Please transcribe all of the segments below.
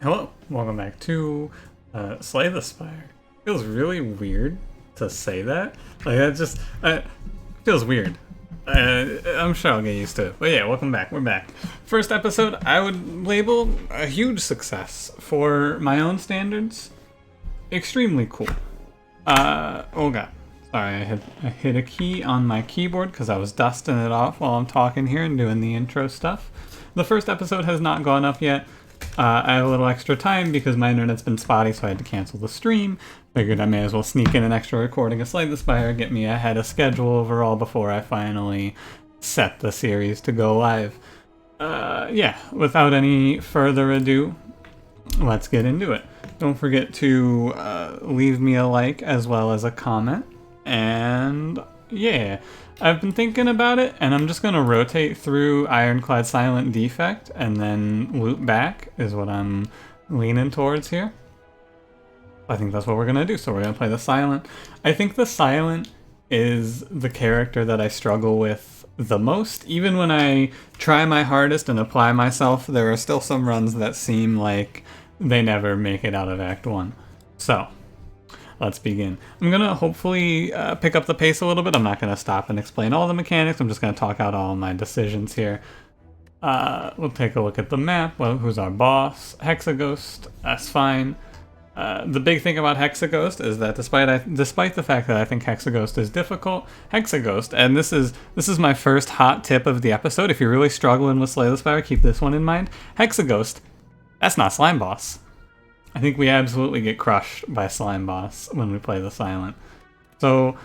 Hello, welcome back to Slay the Spire. Feels really weird to say that. Like that just feels weird. I'm sure I'll get used to it. But yeah, welcome back. We're back. First episode, I would label a huge success for my own standards. Extremely cool. Oh god. Sorry, I hit a key on my keyboard because I was dusting it off while I'm talking here and doing the intro stuff. The first episode has not gone up yet. I have a little extra time because my internet's been spotty, so I had to cancel the stream. Figured I may as well sneak in an extra recording of Slay the Spire, get me ahead of schedule overall before I finally set the series to go live. Yeah, without any further ado, let's get into it. Don't forget to leave me a like as well as a comment. And yeah, I've been thinking about it, and I'm just going to rotate through Ironclad Silent Defect and then loop back is what I'm leaning towards here. I think that's what we're going to do, so we're going to play the Silent. I think the Silent is the character that I struggle with the most. Even when I try my hardest and apply myself, there are still some runs that seem like they never make it out of Act 1. So let's begin. I'm going to hopefully pick up the pace a little bit. I'm not going to stop and explain all the mechanics. I'm just going to talk out all my decisions here. We'll take a look at the map. Well, who's our boss? Hexaghost. That's fine. The big thing about Hexaghost is that despite the fact that I think Hexaghost is difficult, Hexaghost, and this is my first hot tip of the episode. If you're really struggling with Slay the Spire, keep this one in mind. Hexaghost, that's not Slime Boss. I think we absolutely get crushed by Slime Boss when we play the Silent. So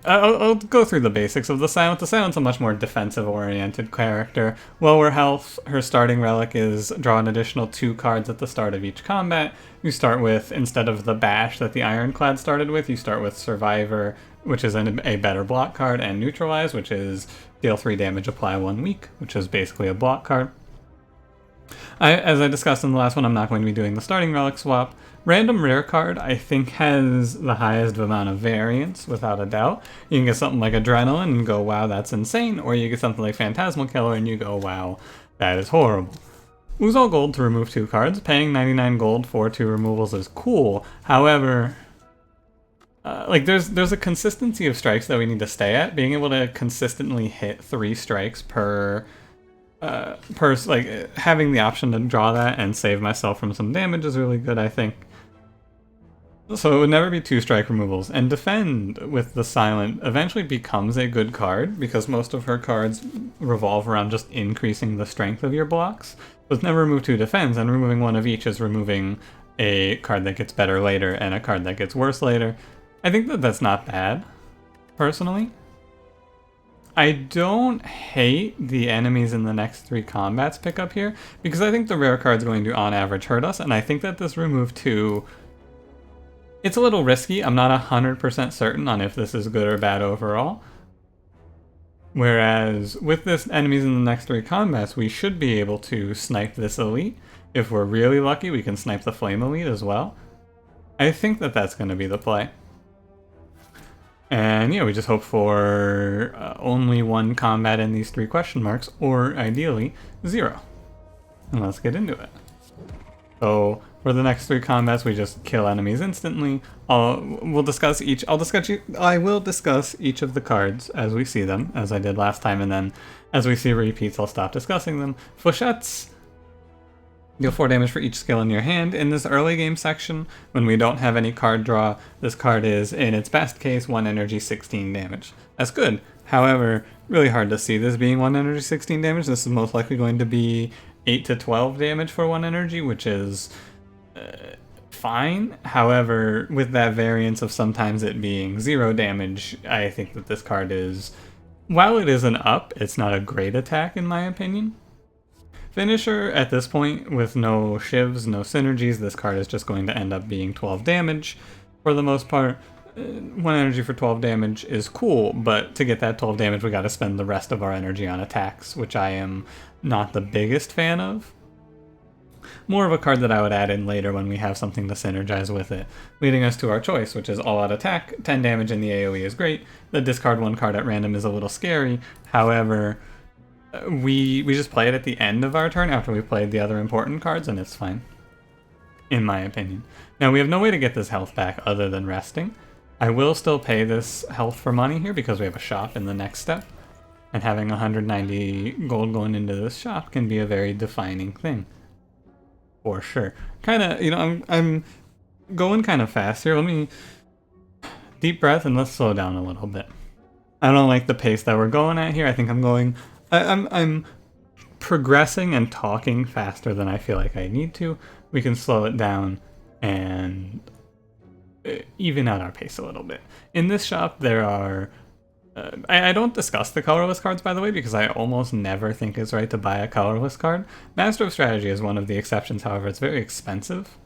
I'll go through the basics of the Silent. The Silent's a much more defensive-oriented character. Lower health, her starting relic is draw an additional 2 cards at the start of each combat. You start with, instead of the Bash that the Ironclad started with, you start with Survivor, which is a better block card, and Neutralize, which is deal 3 damage, apply 1 weak, which is basically a block card. As I discussed in the last one, I'm not going to be doing the starting relic swap. Random rare card, I think, has the highest amount of variance, without a doubt. You can get something like Adrenaline and go, wow, that's insane. Or you get something like Phantasmal Killer and you go, wow, that is horrible. Lose all gold to remove 2 cards. Paying 99 gold for 2 removals is cool. However, there's a consistency of strikes that we need to stay at. Being able to consistently hit 3 strikes per having the option to draw that and save myself from some damage is really good, I think. So it would never be 2 strike removals. And Defend with the Silent eventually becomes a good card because most of her cards revolve around just increasing the strength of your blocks. But never remove 2 defends, and removing 1 of each is removing a card that gets better later and a card that gets worse later. I think that that's not bad, personally. I don't hate the enemies in the next 3 combats pick up here, because I think the rare card's going to, on average, hurt us, and I think that this remove 2, it's a little risky. I'm not 100% certain on if this is good or bad overall. Whereas, with this enemies in the next 3 combats, we should be able to snipe this elite. If we're really lucky, we can snipe the flame elite as well. I think that that's going to be the play. And yeah, we just hope for only 1 combat in these 3 question marks, or ideally 0. And let's get into it. So for the next 3 combats, we just kill enemies instantly. I will discuss each of the cards as we see them, as I did last time, and then as we see repeats, I'll stop discussing them. Flechettes deal 4 damage for each skill in your hand. In this early game section, when we don't have any card draw, this card is, in its best case, 1 energy, 16 damage. That's good. However, really hard to see this being 1 energy, 16 damage. This is most likely going to be 8 to 12 damage for 1 energy, which is fine. However, with that variance of sometimes it being 0 damage, I think that this card is, while it is an up, it's not a great attack in my opinion. Finisher, at this point, with no shivs, no synergies, this card is just going to end up being 12 damage. For the most part, 1 energy for 12 damage is cool, but to get that 12 damage, we gotta spend the rest of our energy on attacks, which I am not the biggest fan of. More of a card that I would add in later when we have something to synergize with it. Leading us to our choice, which is all-out attack. 10 damage in the AoE is great. The discard 1 card at random is a little scary. However, we just play it at the end of our turn after we played the other important cards, and it's fine, in my opinion. Now, we have no way to get this health back other than resting. I will still pay this health for money here because we have a shop in the next step, and having 190 gold going into this shop can be a very defining thing, for sure. Kind of, you know, I'm going kind of fast here. Let me deep breath and let's slow down a little bit. I don't like the pace that we're going at here. I think I'm progressing and talking faster than I feel like I need to. We can slow it down and even out our pace a little bit. In this shop, there are... I don't discuss the colorless cards, by the way, because I almost never think it's right to buy a colorless card. Master of Strategy is one of the exceptions, however. It's very expensive,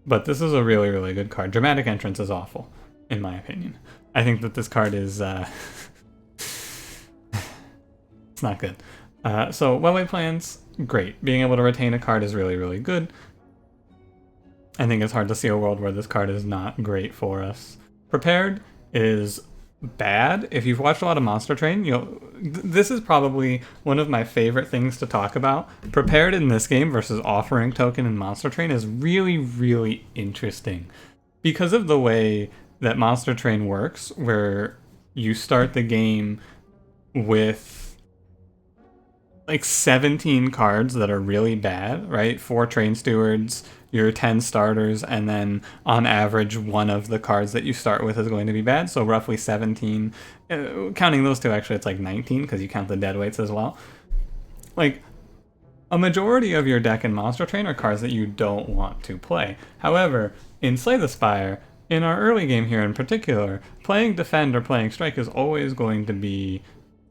but this is a really, really good card. Dramatic Entrance is awful, in my opinion. I think that this card is... it's not good. So, Well-Laid Plans, great. Being able to retain a card is really, really good. I think it's hard to see a world where this card is not great for us. Prepared is bad. If you've watched a lot of Monster Train, this is probably one of my favorite things to talk about. Prepared in this game versus Offering Token in Monster Train is really, really interesting. Because of the way that Monster Train works, where you start the game with like 17 cards that are really bad, right? 4 Train Stewards, your 10 starters, and then on average one of the cards that you start with is going to be bad, so roughly 17. Counting those two, actually it's like 19 because you count the deadweights as well. Like, a majority of your deck in Monster Train are cards that you don't want to play. However, in Slay the Spire, in our early game here in particular, playing Defend or playing Strike is always going to be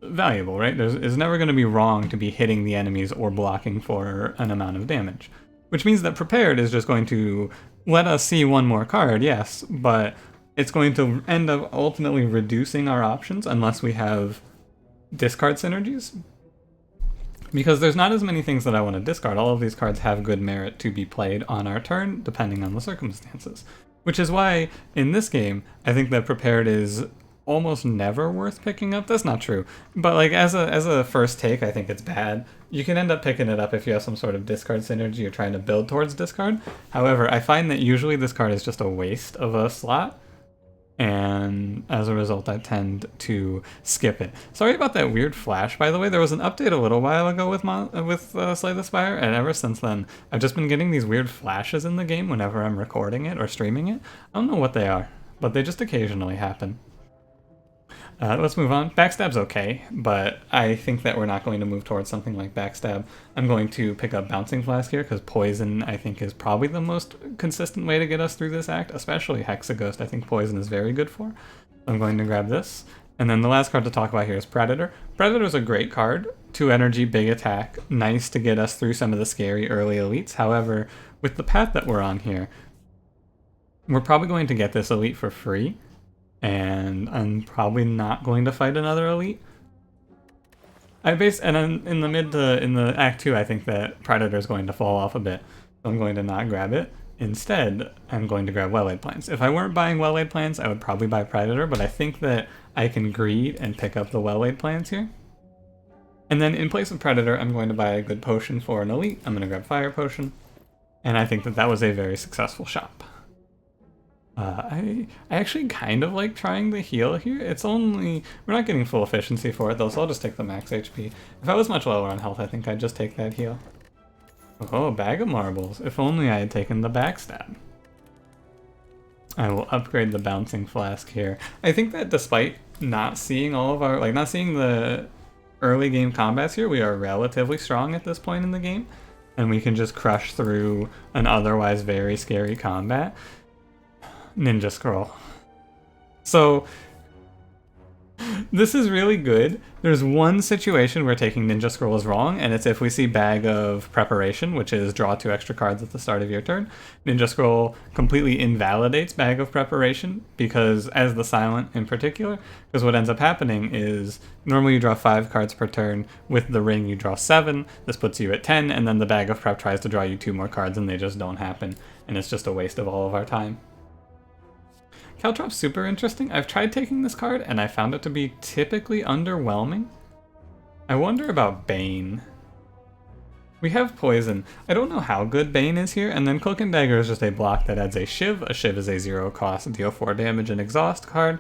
valuable, right? It's never going to be wrong to be hitting the enemies or blocking for an amount of damage. Which means that Prepared is just going to let us see one more card, yes, but it's going to end up ultimately reducing our options unless we have discard synergies. Because there's not as many things that I want to discard. All of these cards have good merit to be played on our turn, depending on the circumstances. Which is why, in this game, I think that Prepared is almost never worth picking up. That's not true, but like as a first take, I think it's bad. You can end up picking it up if you have some sort of discard synergy you're trying to build towards discard. However, I find that usually this card is just a waste of a slot, and as a result I tend to skip it. Sorry about that weird flash, by the way. There was an update a little while ago with Slay the Spire, and ever since then I've just been getting these weird flashes in the game whenever I'm recording it or streaming it. I don't know what they are, but they just occasionally happen. Let's move on. Backstab's okay, but I think that we're not going to move towards something like Backstab. I'm going to pick up Bouncing Flask here, because Poison, I think, is probably the most consistent way to get us through this act, especially Hexaghost. I think Poison is very good for. I'm going to grab this. And then the last card to talk about here is Predator. Predator's a great card. 2 energy, big attack. Nice to get us through some of the scary early elites. However, with the path that we're on here, we're probably going to get this elite for free. And I'm probably not going to fight another elite. In the Act 2, I think that Predator is going to fall off a bit, so I'm going to not grab it. Instead, I'm going to grab Well-Laid Plans. If I weren't buying Well-Laid Plans, I would probably buy Predator, but I think that I can greed and pick up the Well-Laid Plans here. And then in place of Predator, I'm going to buy a good potion for an elite. I'm going to grab Fire Potion, and I think that that was a very successful shop. I actually kind of like trying the heal here. We're not getting full efficiency for it though, so I'll just take the max HP. If I was much lower on health, I think I'd just take that heal. Oh, Bag of Marbles. If only I had taken the Backstab. I will upgrade the Bouncing Flask here. I think that despite not seeing not seeing the early game combats here, we are relatively strong at this point in the game, and we can just crush through an otherwise very scary combat. Ninja Scroll. So this is really good. There's one situation where taking Ninja Scroll is wrong, and it's if we see Bag of Preparation, which is draw 2 extra cards at the start of your turn. Ninja Scroll completely invalidates Bag of Preparation, because as the Silent in particular, because what ends up happening is normally you draw 5 cards per turn. With the ring you draw 7. This puts you at 10, and then the Bag of Prep tries to draw you 2 more cards, and they just don't happen, and it's just a waste of all of our time. Caltrop's super interesting. I've tried taking this card, and I found it to be typically underwhelming. I wonder about Bane. We have Poison. I don't know how good Bane is here, and then Cloak and Dagger is just a block that adds a Shiv. A Shiv is a 0 cost, deal 4 damage and exhaust card.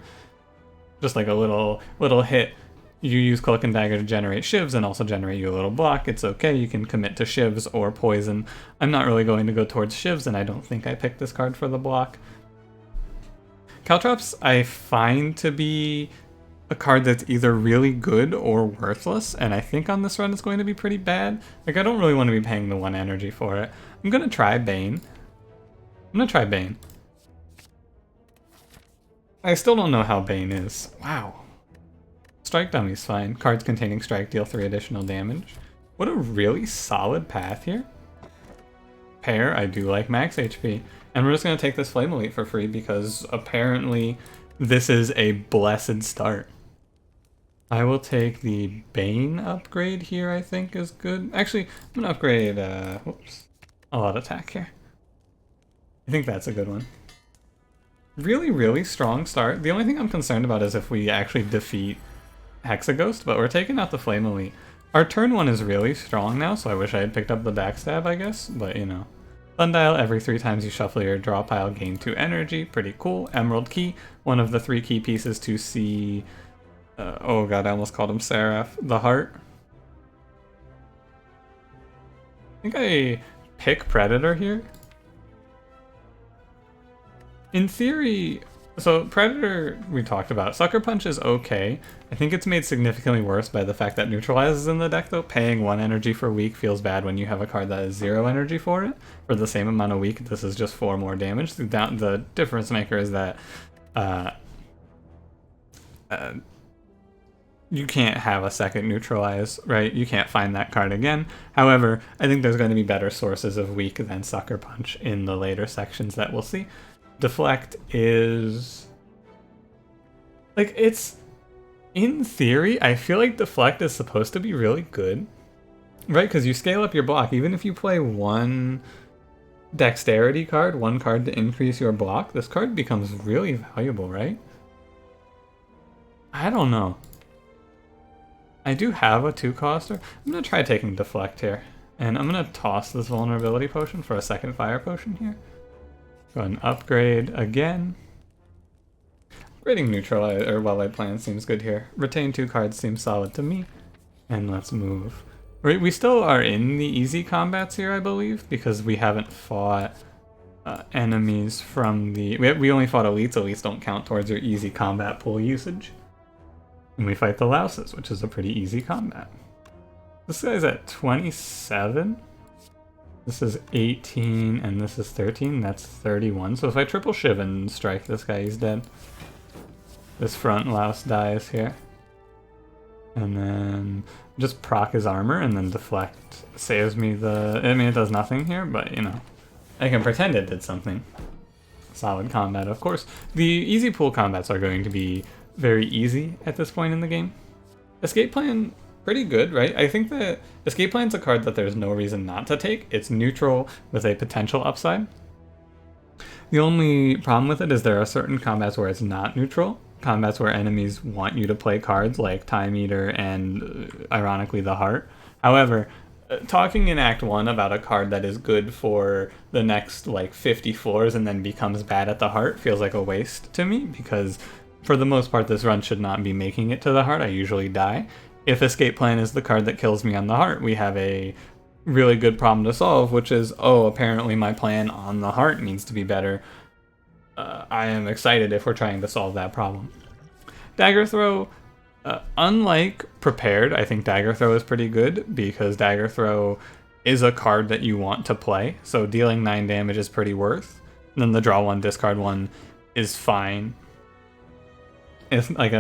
Just like a little hit. You use Cloak and Dagger to generate Shivs and also generate you a little block. It's okay, you can commit to Shivs or Poison. I'm not really going to go towards Shivs, and I don't think I picked this card for the block. Caltrops I find to be a card that's either really good or worthless, and I think on this run it's going to be pretty bad. Like, I don't really want to be paying the 1 energy for it. I'm gonna try Bane. I still don't know how Bane is. Wow. Strike Dummy's fine. Cards containing strike deal 3 additional damage. What a really solid path here. Pair, I do like max HP. And we're just going to take this Flame Elite for free because apparently this is a blessed start. I will take the Bane upgrade here, I think is good. Actually, I'm going to upgrade, whoops, a lot of attack here. I think that's a good one. Really, really strong start. The only thing I'm concerned about is if we actually defeat Hexaghost, but we're taking out the Flame Elite. Our turn 1 is really strong now, so I wish I had picked up the backstab, I guess, but you know. Sundial, every 3 times you shuffle your draw pile, gain 2 energy. Pretty cool. Emerald Key, one of the 3 key pieces to see... oh god, I almost called him Seraph. The Heart. I think I pick Predator here. In theory... So, Predator, we talked about. Sucker Punch is okay. I think it's made significantly worse by the fact that Neutralize is in the deck, though. Paying 1 energy for weak feels bad when you have a card that is 0 energy for it. For the same amount of weak, this is just 4 more damage. The difference maker is that you can't have a second Neutralize, right? You can't find that card again. However, I think there's going to be better sources of weak than Sucker Punch in the later sections that we'll see. Deflect is... like, it's... in theory, I feel like Deflect is supposed to be really good. Right? Because you scale up your block. Even if you play 1 Dexterity card, 1 card to increase your block, this card becomes really valuable, right? I don't know. I do have a 2-coster. I'm going to try taking Deflect here. And I'm going to toss this Vulnerability Potion for a second Fire Potion here. Go ahead and upgrade again. Upgrading Neutralize or Wildlight Plan seems good here. Retain 2 cards seems solid to me. And let's move. We still are in the easy combats here, I believe, because we haven't fought enemies from the... We only fought elites. Elites don't count towards your easy combat pool usage. And we fight the Louses, which is a pretty easy combat. This guy's at 27. This is 18, and this is 13. That's 31. So if I triple Shiv and strike this guy, he's dead. This front Louse dies here. And then just proc his armor, and then Deflect saves me the... I mean, it does nothing here, but, you know. I can pretend it did something. Solid combat, of course. The easy pool combats are going to be very easy at this point in the game. Escape Plan... pretty good, right? I think that Escape Plan's a card that there's no reason not to take. It's neutral with a potential upside. The only problem with it is there are certain combats where it's not neutral. Combats where enemies want you to play cards like Time Eater and, ironically, the Heart. However, talking in Act 1 about a card that is good for the next, like, 50 floors and then becomes bad at the Heart feels like a waste to me because, for the most part, this run should not be making it to the Heart. I usually die. If Escape Plan is the card that kills me on the Heart, we have a really good problem to solve, which is, oh, apparently my plan on the Heart needs to be better. I am excited if we're trying to solve that problem. Dagger Throw, unlike Prepared, I think Dagger Throw is pretty good because Dagger Throw is a card that you want to play, so dealing 9 damage is pretty worth. And then the draw 1, discard 1 is fine. It's like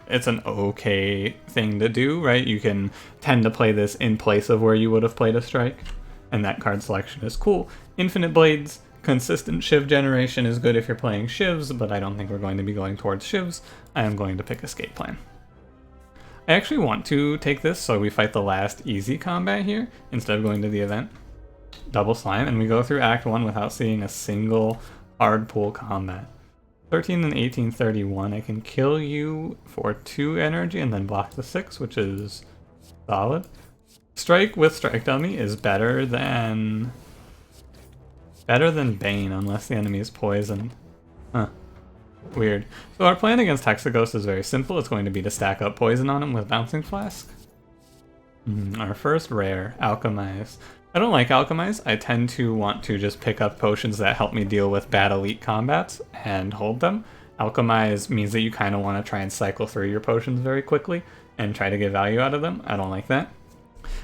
it's an okay thing to do, right? You can tend to play this in place of where you would have played a strike, and that card selection is cool. Infinite Blades, consistent Shiv generation is good if you're playing Shivs, but I don't think we're going to be going towards Shivs. I am going to pick Escape Plan. I actually want to take this so we fight the last easy combat here, instead of going to the event. Double Slime, and we go through Act 1 without seeing a single hard pool combat. 13 and 18, 31. I can kill you for 2 energy and then block the 6, which is Solid. Strike with Strike Dummy is better than Bane, unless the enemy is poisoned. Huh. Weird. So our plan against Hexaghost is very simple. It's going to be to stack up poison on him with Bouncing Flask. Our first rare, Alchemize. I don't like Alchemize. I tend to want to just pick up potions that help me deal with bad elite combats and hold them. Alchemize means that you kind of want to try and cycle through your potions very quickly and try to get value out of them. I don't like that.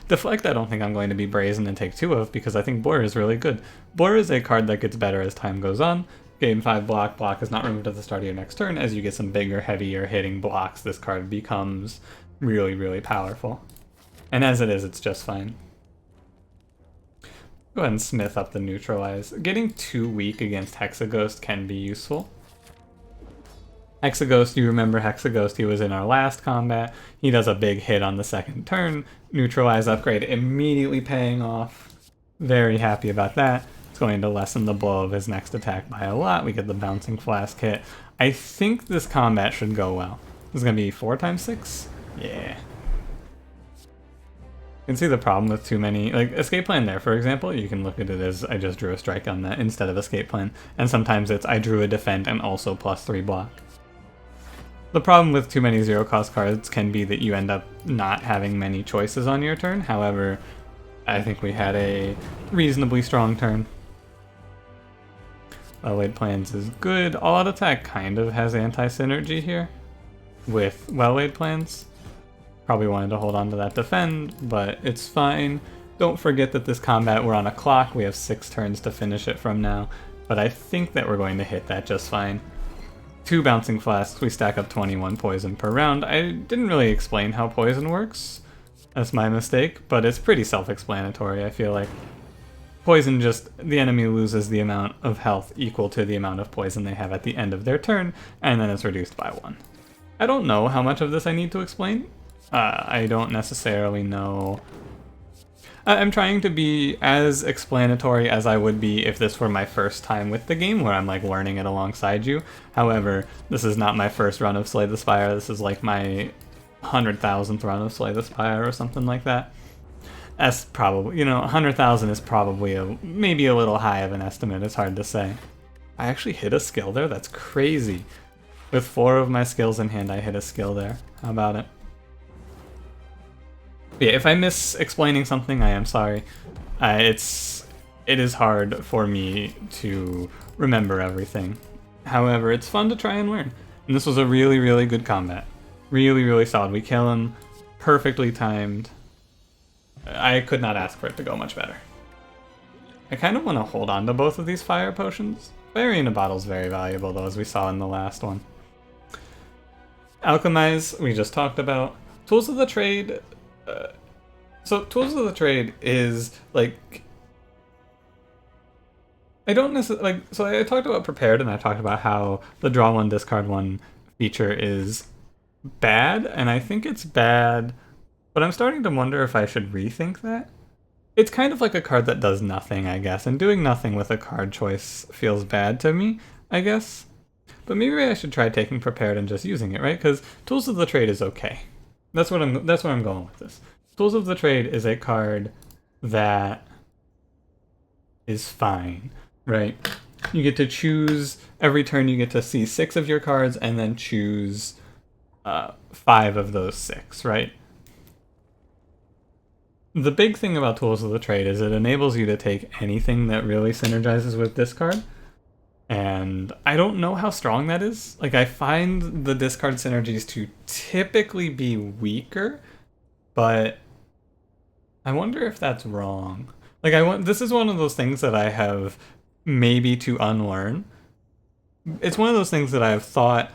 Deflect I don't think I'm going to be brazen and take 2 of because I think Blur is really good. Blur is a card that gets better as time goes on. Game 5 block. Block is not removed at the start of your next turn. As you get some bigger, heavier hitting blocks, this card becomes really, really powerful. And as it is, it's just fine. Go ahead and smith up the Neutralize. Getting too weak against Hexaghost can be useful. Hexaghost, you remember Hexaghost, he was in our last combat. He does a big hit on the second turn. Neutralize upgrade immediately paying off. Very happy about that. It's going to lessen the blow of his next attack by a lot. We get the Bouncing Flask hit. I think this combat should go well. This is going to be 4 times 6? Yeah. You can see the problem with too many, like escape plan there, for example, you can look at it as I just drew a strike on that instead of escape plan. And sometimes it's I drew a defend and also +3 block. The problem with too many 0-cost cards can be that you end up not having many choices on your turn. However, I think we had a reasonably strong turn. Well-laid plans is good. All-out attack kind of has anti-synergy here with well-laid plans. Probably wanted to hold on to that defend, but it's fine. Don't forget that this combat, we're on a clock. We have 6 turns to finish it from now, but I think that we're going to hit that just fine. 2 Bouncing Flasks, we stack up 21 poison per round. I didn't really explain how poison works. That's my mistake, but it's pretty self-explanatory, I feel like. Poison just, the enemy loses the amount of health equal to the amount of poison they have at the end of their turn, and then it's reduced by 1. I don't know how much of this I need to explain. I don't necessarily know. I'm trying to be as explanatory as I would be if this were my first time with the game, where I'm like learning it alongside you. However, this is not my first run of Slay the Spire. This is like my 100,000th run of Slay the Spire or something like that. That's probably, 100,000 is probably maybe a little high of an estimate. It's hard to say. I actually hit a skill there? That's crazy. With 4 of my skills in hand, I hit a skill there. How about it? Yeah, if I miss explaining something, I am sorry. It is hard for me to remember everything. However, it's fun to try and learn. And this was a really, really good combat. Really, really solid. We kill him. Perfectly timed. I could not ask for it to go much better. I kind of want to hold on to both of these fire potions. Fire in a bottle is very valuable, though, as we saw in the last one. Alchemize, we just talked about. Tools of the Trade... So Tools of the Trade is like, I don't necessarily like, so I talked about prepared and I talked about how the draw 1 discard 1 feature is bad, and I think it's bad, but I'm starting to wonder if I should rethink that. It's kind of like a card that does nothing, I guess, and doing nothing with a card choice feels bad to me, I guess. But maybe I should try taking prepared and just using it, right? Because Tools of the Trade is okay. That's where I'm going with this. Tools of the Trade is a card that is fine, right? You get to choose, every turn you get to see 6 of your cards and then choose 5 of those 6, right? The big thing about Tools of the Trade is it enables you to take anything that really synergizes with discard. And I don't know how strong that is. Like, I find the discard synergies to typically be weaker, but I wonder if that's wrong. Like, this is one of those things that I have maybe to unlearn. It's one of those things that I've thought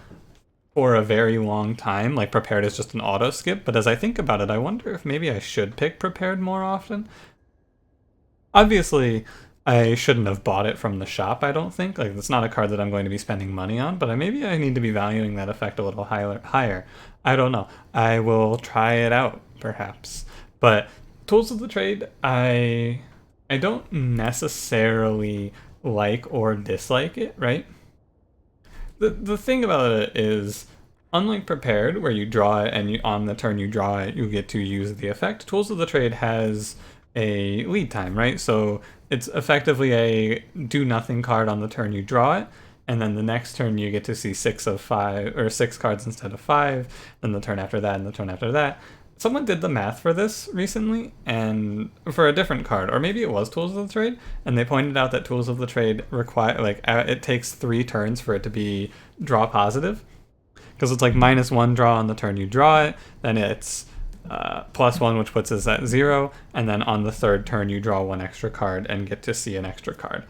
for a very long time, like prepared is just an auto skip, but as I think about it, I wonder if maybe I should pick prepared more often. Obviously, I shouldn't have bought it from the shop, I don't think. Like, it's not a card that I'm going to be spending money on, but maybe I need to be valuing that effect a little higher. I don't know. I will try it out, perhaps. But Tools of the Trade, I don't necessarily like or dislike it, right? The thing about it is, Unlike Prepared, where you draw it and on the turn you draw it, you get to use the effect, Tools of the Trade has a lead time, right? So it's effectively a do nothing card on the turn you draw it, and then the next turn you get to see 6 of 5, or 6 cards instead of 5, then the turn after that, and the turn after that. Someone did the math for this recently, and for a different card, or maybe it was Tools of the Trade, and they pointed out that Tools of the Trade require, like, it takes 3 turns for it to be draw positive, because it's like -1 draw on the turn you draw it, then it's +1, which puts us at 0, and then on the third turn you draw 1 extra card and get to see an extra card.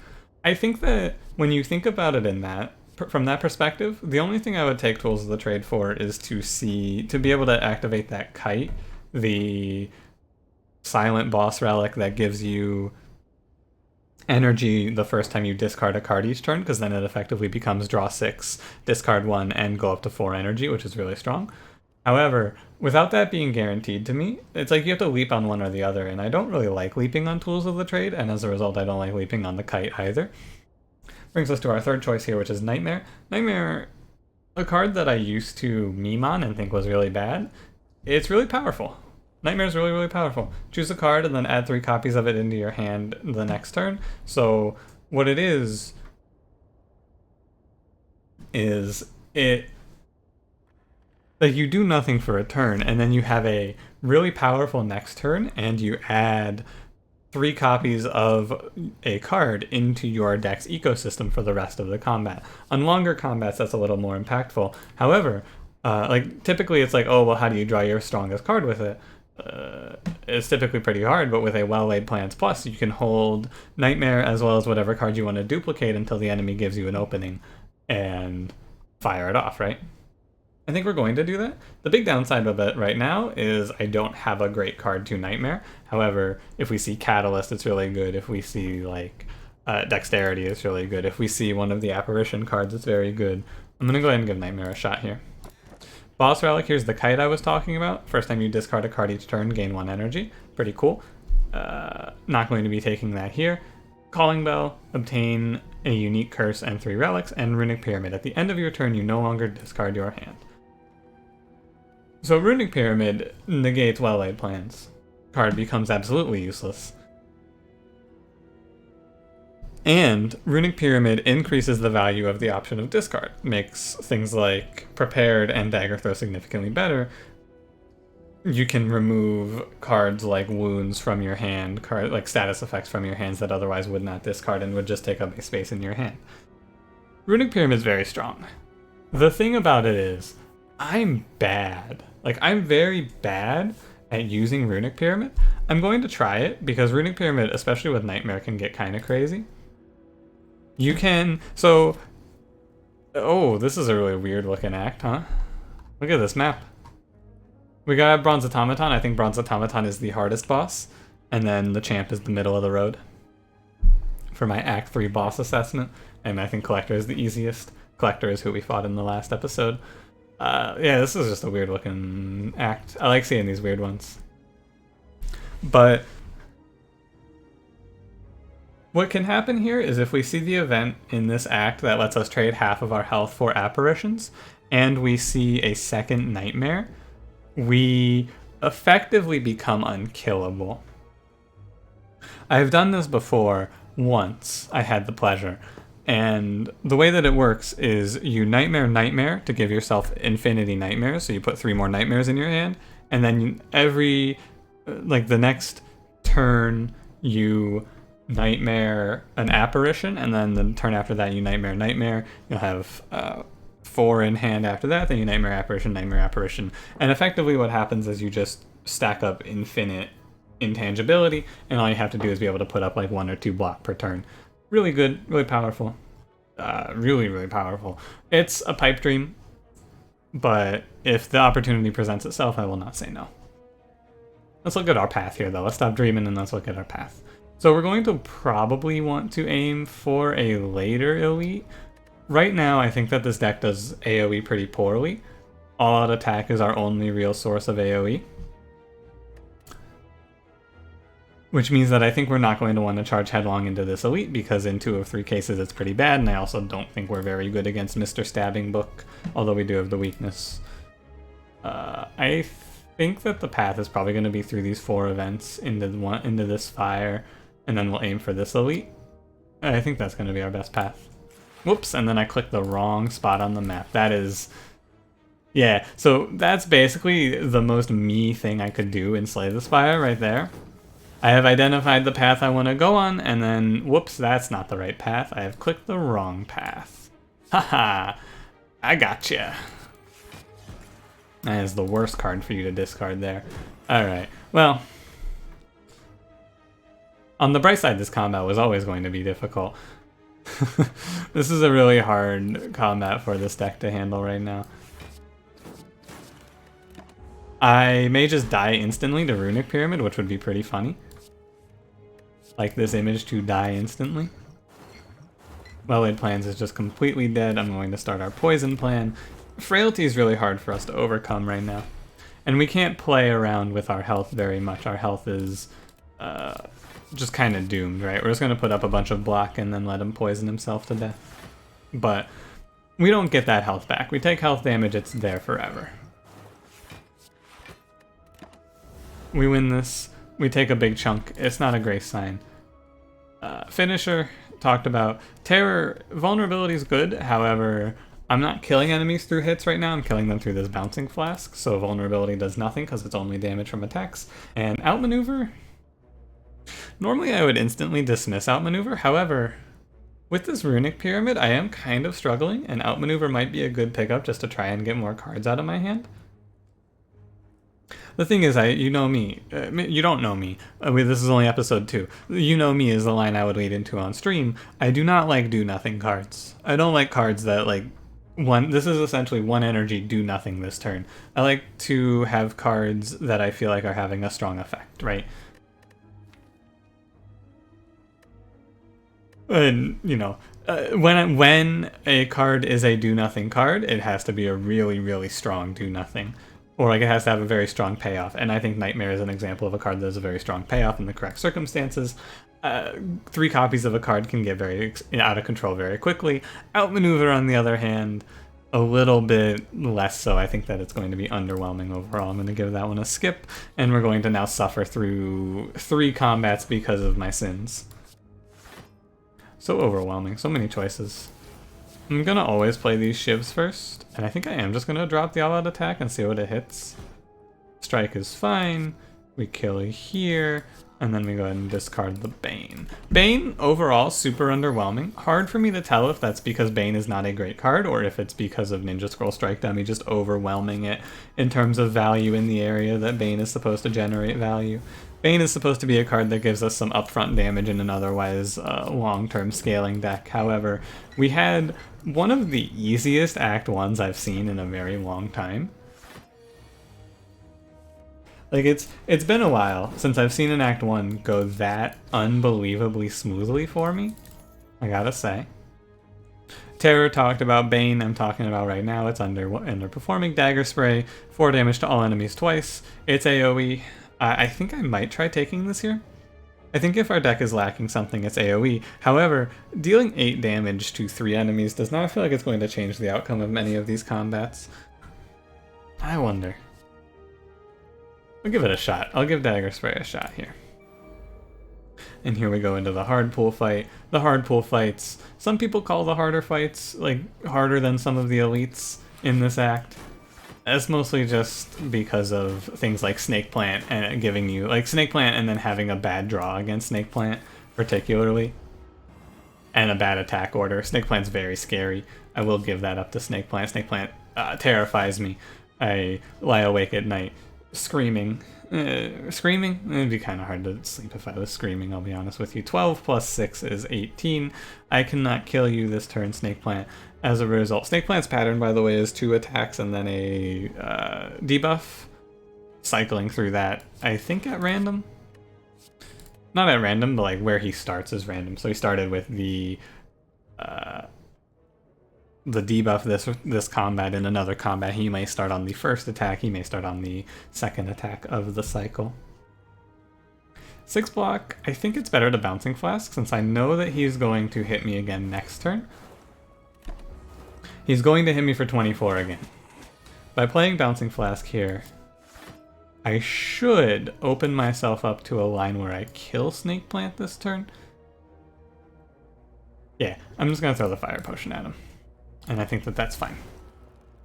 I think that when you think about it in that, from that perspective, the only thing I would take Tools of the Trade for is to be able to activate that kite, the silent boss relic that gives you energy the first time you discard a card each turn, because then it effectively becomes draw 6, discard 1, and go up to 4 energy, which is really strong. However, without that being guaranteed to me, it's like you have to leap on one or the other, and I don't really like leaping on Tools of the Trade, and as a result I don't like leaping on the kite either. Brings us to our third choice here, which is Nightmare. Nightmare, a card that I used to meme on and think was really bad. It's really powerful. Nightmare is really, really powerful. Choose a card and then add 3 copies of it into your hand the next turn. So what it is it, like, you do nothing for a turn, and then you have a really powerful next turn, and you add 3 copies of a card into your deck's ecosystem for the rest of the combat. On longer combats, that's a little more impactful. However, like, typically it's like, oh, well, how do you draw your strongest card with it? It's typically pretty hard, but with a Well-Laid Plans Plus, you can hold Nightmare as well as whatever card you want to duplicate until the enemy gives you an opening and fire it off, right? I think we're going to do that. The big downside of it right now is I don't have a great card to Nightmare. However, if we see Catalyst, it's really good. If we see, like, Dexterity, it's really good. If we see one of the Apparition cards, it's very good. I'm going to go ahead and give Nightmare a shot here. Boss Relic, here's the kite I was talking about. First time you discard a card each turn, gain 1 energy. Pretty cool. Not going to be taking that here. Calling Bell, obtain a unique curse and 3 relics, and Runic Pyramid. At the end of your turn, you no longer discard your hand. So Runic Pyramid negates Well-Laid Plans. Card becomes absolutely useless. And Runic Pyramid increases the value of the option of discard. Makes things like Prepared and Dagger Throw significantly better. You can remove cards like Wounds from your hand, like status effects from your hands that otherwise would not discard and would just take up a space in your hand. Runic Pyramid is very strong. The thing about it is, I'm bad. Like, I'm very bad at using Runic Pyramid. I'm going to try it, because Runic Pyramid, especially with Nightmare, can get kind of crazy. You can, so, oh, this is a really weird looking act, huh? Look at this map. We got Bronze Automaton. I think Bronze Automaton is the hardest boss, and then the Champ is the middle of the road for my Act 3 boss assessment, and I think Collector is the easiest. Collector is who we fought in the last episode. Yeah, this is just a weird looking act. I like seeing these weird ones. But what can happen here is if we see the event in this act that lets us trade half of our health for apparitions, and we see a second Nightmare, we effectively become unkillable. I've done this before once. I had the pleasure. And the way that it works is you Nightmare to give yourself infinity nightmares, so you put 3 more nightmares in your hand, and then the next turn you Nightmare an apparition, and then the turn after that you Nightmare. You'll have 4 in hand after that, then you Nightmare apparition. And effectively what happens is you just stack up infinite intangibility, and all you have to do is be able to put up like 1 or 2 block per turn. Really good, really powerful. Really, really powerful. It's a pipe dream, but if the opportunity presents itself, I will not say no. Let's look at our path here, though. Let's stop dreaming and let's look at our path. So we're going to probably want to aim for a later elite. Right now, I think that this deck does AoE pretty poorly. All-out attack is our only real source of AoE. Which means that I think we're not going to want to charge headlong into this elite, because in 2 of 3 cases it's pretty bad, and I also don't think we're very good against Mr. Stabbing Book, although we do have the weakness. I think that the path is probably going to be through these 4 events into this fire, and then we'll aim for this elite. I think that's going to be our best path. Whoops, and then I clicked the wrong spot on the map. That is... yeah, so that's basically the most me thing I could do in Slay the Spire right there. I have identified the path I want to go on, and then, whoops, that's not the right path. I have clicked the wrong path. Haha, I gotcha. That is the worst card for you to discard there. Alright, well, on the bright side, this combat was always going to be difficult. This is a really hard combat for this deck to handle right now. I may just die instantly to Runic Pyramid, which would be pretty funny. Like this image to die instantly. Well-Laid Plans is just completely dead. I'm going to start our Poison plan. Frailty is really hard for us to overcome right now. And we can't play around with our health very much. Our health is just kind of doomed, right? We're just going to put up a bunch of block and then let him poison himself to death. But we don't get that health back. We take health damage, it's there forever. We win this. We take a big chunk. It's not a great sign. Finisher, talked about. Terror, vulnerability is good. However, I'm not killing enemies through hits right now. I'm killing them through this bouncing flask. So vulnerability does nothing because it's only damage from attacks. And outmaneuver. Normally I would instantly dismiss outmaneuver. However, with this Runic Pyramid, I am kind of struggling. And outmaneuver might be a good pickup just to try and get more cards out of my hand. The thing is, you know me. You don't know me. This is only episode 2. You know me is the line I would lead into on stream. I do not like do-nothing cards. I don't like cards that, like, this is essentially 1 energy, do nothing this turn. I like to have cards that I feel like are having a strong effect, right? And, you know, when a card is a do-nothing card, it has to be a really, really strong do-nothing. Or like it has to have a very strong payoff. And I think Nightmare is an example of a card that has a very strong payoff in the correct circumstances. 3 copies of a card can get very out of control very quickly. Outmaneuver, on the other hand, a little bit less so. I think that it's going to be underwhelming overall. I'm going to give that one a skip. And we're going to now suffer through 3 combats because of my sins. So overwhelming. So many choices. I'm gonna always play these shivs first, and I think I am just gonna drop the all-out attack and see what it hits. Strike is fine, we kill here, and then we go ahead and discard the Bane. Bane, overall, super underwhelming. Hard for me to tell if that's because Bane is not a great card, or if it's because of Ninja Scroll Strike Dummy just overwhelming it in terms of value in the area that Bane is supposed to generate value. Bane is supposed to be a card that gives us some upfront damage in an otherwise long-term scaling deck. However, we had one of the easiest Act 1s I've seen in a very long time. Like, it's been a while since I've seen an Act 1 go that unbelievably smoothly for me, I gotta say. Terror talked about. Bane I'm talking about right now. It's underperforming. Dagger Spray, 4 damage to all enemies twice. It's AoE. I think I might try taking this here. I think if our deck is lacking something, it's AoE. However, dealing 8 damage to 3 enemies does not feel like it's going to change the outcome of many of these combats. I wonder. I'll give it a shot. I'll give Dagger Spray a shot here. And here we go into the hard pool fight. The hard pool fights, some people call the harder fights, like, harder than some of the elites in this act. That's mostly just because of things like Snake Plant and giving you, like, Snake Plant and then having a bad draw against Snake Plant, particularly. And a bad attack order. Snake Plant's very scary. I will give that up to Snake Plant. Snake Plant terrifies me. I lie awake at night screaming. Screaming? It'd be kind of hard to sleep if I was screaming, I'll be honest with you. 12 plus 6 is 18. I cannot kill you this turn, Snake Plant. As a result, Snake Plant's pattern, by the way, is 2 attacks and then a debuff. Cycling through that, I think at random. Not at random, but like where he starts is random. So he started with the debuff this combat. In another combat, he may start on the first attack, he may start on the second attack of the cycle. 6 block, I think it's better to Bouncing Flask since I know that he's going to hit me again next turn. He's going to hit me for 24 again. By playing Bouncing Flask here, I should open myself up to a line where I kill Snake Plant this turn. Yeah, I'm just going to throw the Fire Potion at him. And I think that that's fine.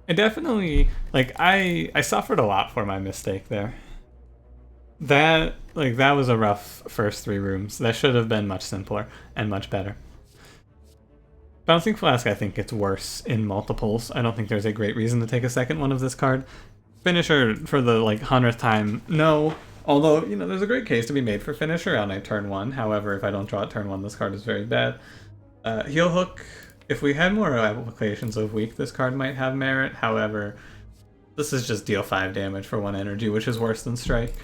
I definitely, like, I suffered a lot for my mistake there. That was a rough first 3 rooms. That should have been much simpler and much better. Bouncing Flask, I think, gets worse in multiples. I don't think there's a great reason to take a second one of this card. Finisher for the, 100th time, no. Although, there's a great case to be made for Finisher on a turn 1. However, if I don't draw it turn 1, this card is very bad. Heel Hook, if we had more applications of Weak, this card might have merit. However, this is just deal 5 damage for 1 energy, which is worse than Strike.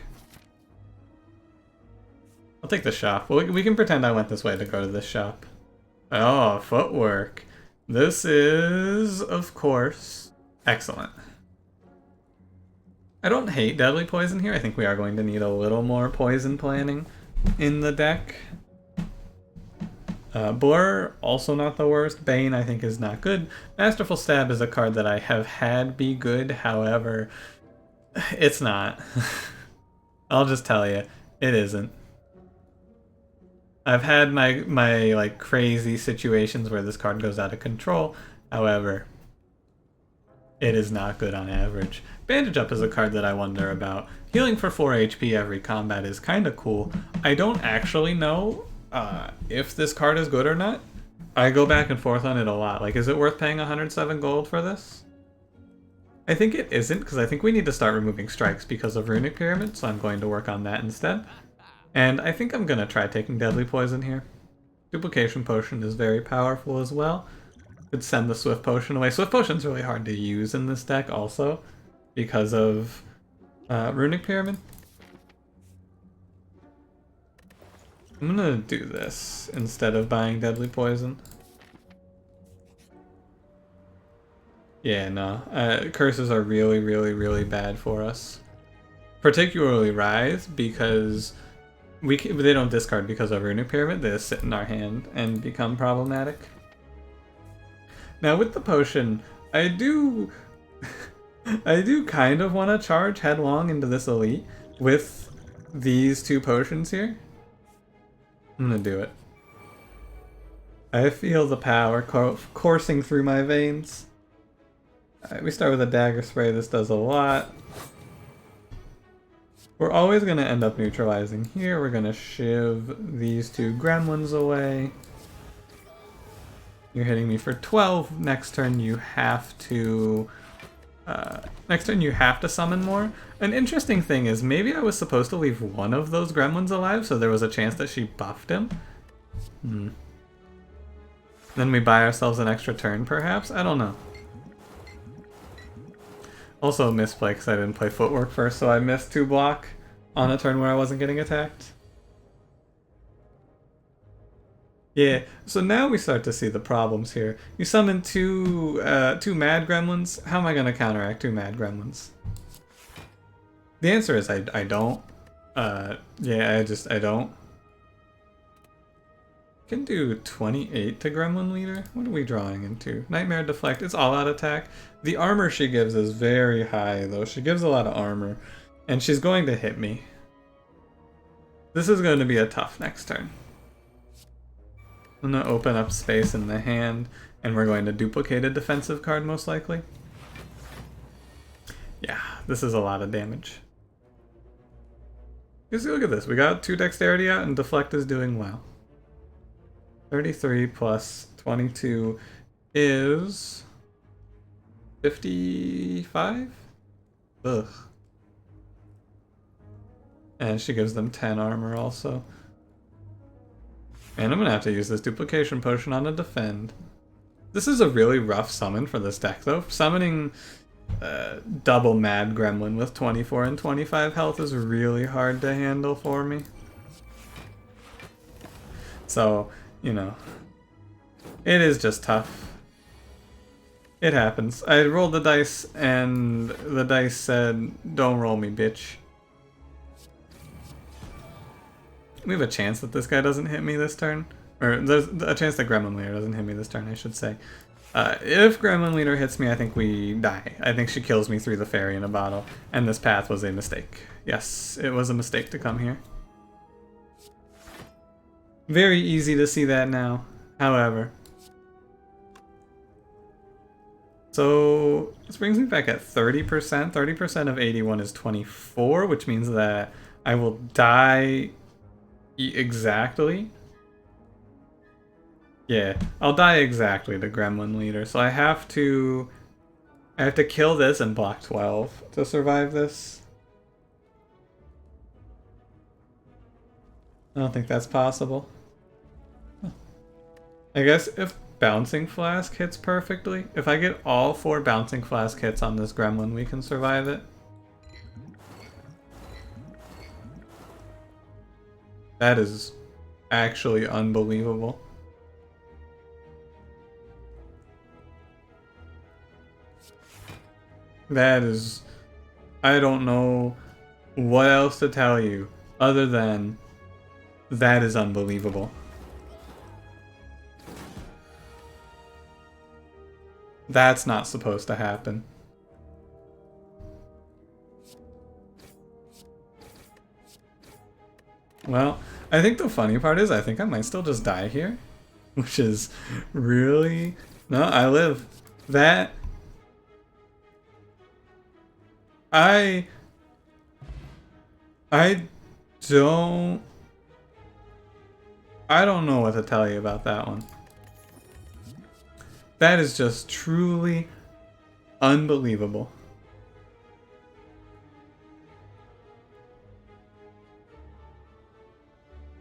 I'll take the shop. Well, we can pretend I went this way to go to this shop. Oh, footwork. This is, of course, excellent. I don't hate Deadly Poison here. I think we are going to need a little more poison planning in the deck. Blur, also not the worst. Bane, I think, is not good. Masterful Stab is a card that I have had be good. However, it's not. I'll just tell you, it isn't. I've had my crazy situations where this card goes out of control. However, it is not good on average. Bandage Up is a card that I wonder about. Healing for 4 HP every combat is kind of cool. I don't actually know if this card is good or not. I go back and forth on it a lot. Is it worth paying 107 gold for this? I think it isn't, because I think we need to start removing strikes because of Runic Pyramid, so I'm going to work on that instead. And I think I'm going to try taking Deadly Poison here. Duplication Potion is very powerful as well. Could send the Swift Potion away. Swift Potion's really hard to use in this deck also, because of Runic Pyramid. I'm gonna do this instead of buying Deadly Poison. Yeah, no. Curses are really, really, really bad for us. Particularly Rise, because they don't discard because of Runic Pyramid. They just sit in our hand and become problematic. Now with the potion, I do kind of want to charge headlong into this elite with these 2 potions here. I'm gonna do it. I feel the power coursing through my veins. Alright, we start with a Dagger Spray. This does a lot. We're always going to end up neutralizing here. We're going to shiv these 2 gremlins away. You're hitting me for 12. Next turn you have to summon more. An interesting thing is maybe I was supposed to leave one of those gremlins alive, so there was a chance that she buffed him. Then we buy ourselves an extra turn, perhaps? I don't know. Also a misplay because I didn't play Footwork first, so I missed 2 block on a turn where I wasn't getting attacked. Yeah, so now we start to see the problems here. You summon two Mad Gremlins. How am I going to counteract 2 Mad Gremlins? The answer is I don't. Yeah, I don't. Can do 28 to Gremlin Leader. What are we drawing into? Nightmare Deflect. It's all out attack. The armor she gives is very high, though. She gives a lot of armor. And she's going to hit me. This is going to be a tough next turn. I'm going to open up space in the hand, and we're going to duplicate a defensive card, most likely. Yeah, this is a lot of damage. Just look at this. We got 2 dexterity out, and Deflect is doing well. 33 plus 22 is 55? Ugh. And she gives them 10 armor also. And I'm gonna have to use this duplication potion on a defend. This is a really rough summon for this deck though. Summoning double Mad Gremlin with 24 and 25 health is really hard to handle for me. So, you know, it is just tough. It happens. I rolled the dice and the dice said, "Don't roll me, bitch." we have a chance that this guy doesn't hit me this turn. Or there's a chance that Gremlin Leader doesn't hit me this turn, I should say. If Gremlin Leader hits me, I think we die. I think she kills me through the fairy in a bottle. And this path was a mistake. Yes, it was a mistake to come here. Very easy to see that now, however. So this brings me back at 30%. 30% of 81 is 24, which means that I will die exactly. Yeah, I'll die exactly to Gremlin Leader. So I have to kill this and block 12 to survive this. I don't think that's possible. I guess if Bouncing Flask hits perfectly, if I get all 4 Bouncing Flask hits on this Gremlin, we can survive it. That is actually unbelievable. That is... I don't know what else to tell you other than that is unbelievable. That's not supposed to happen. Well, I think the funny part is I think I might still just die here. Which is really... No, I live. That... I don't know what to tell you about that one. That is just truly unbelievable.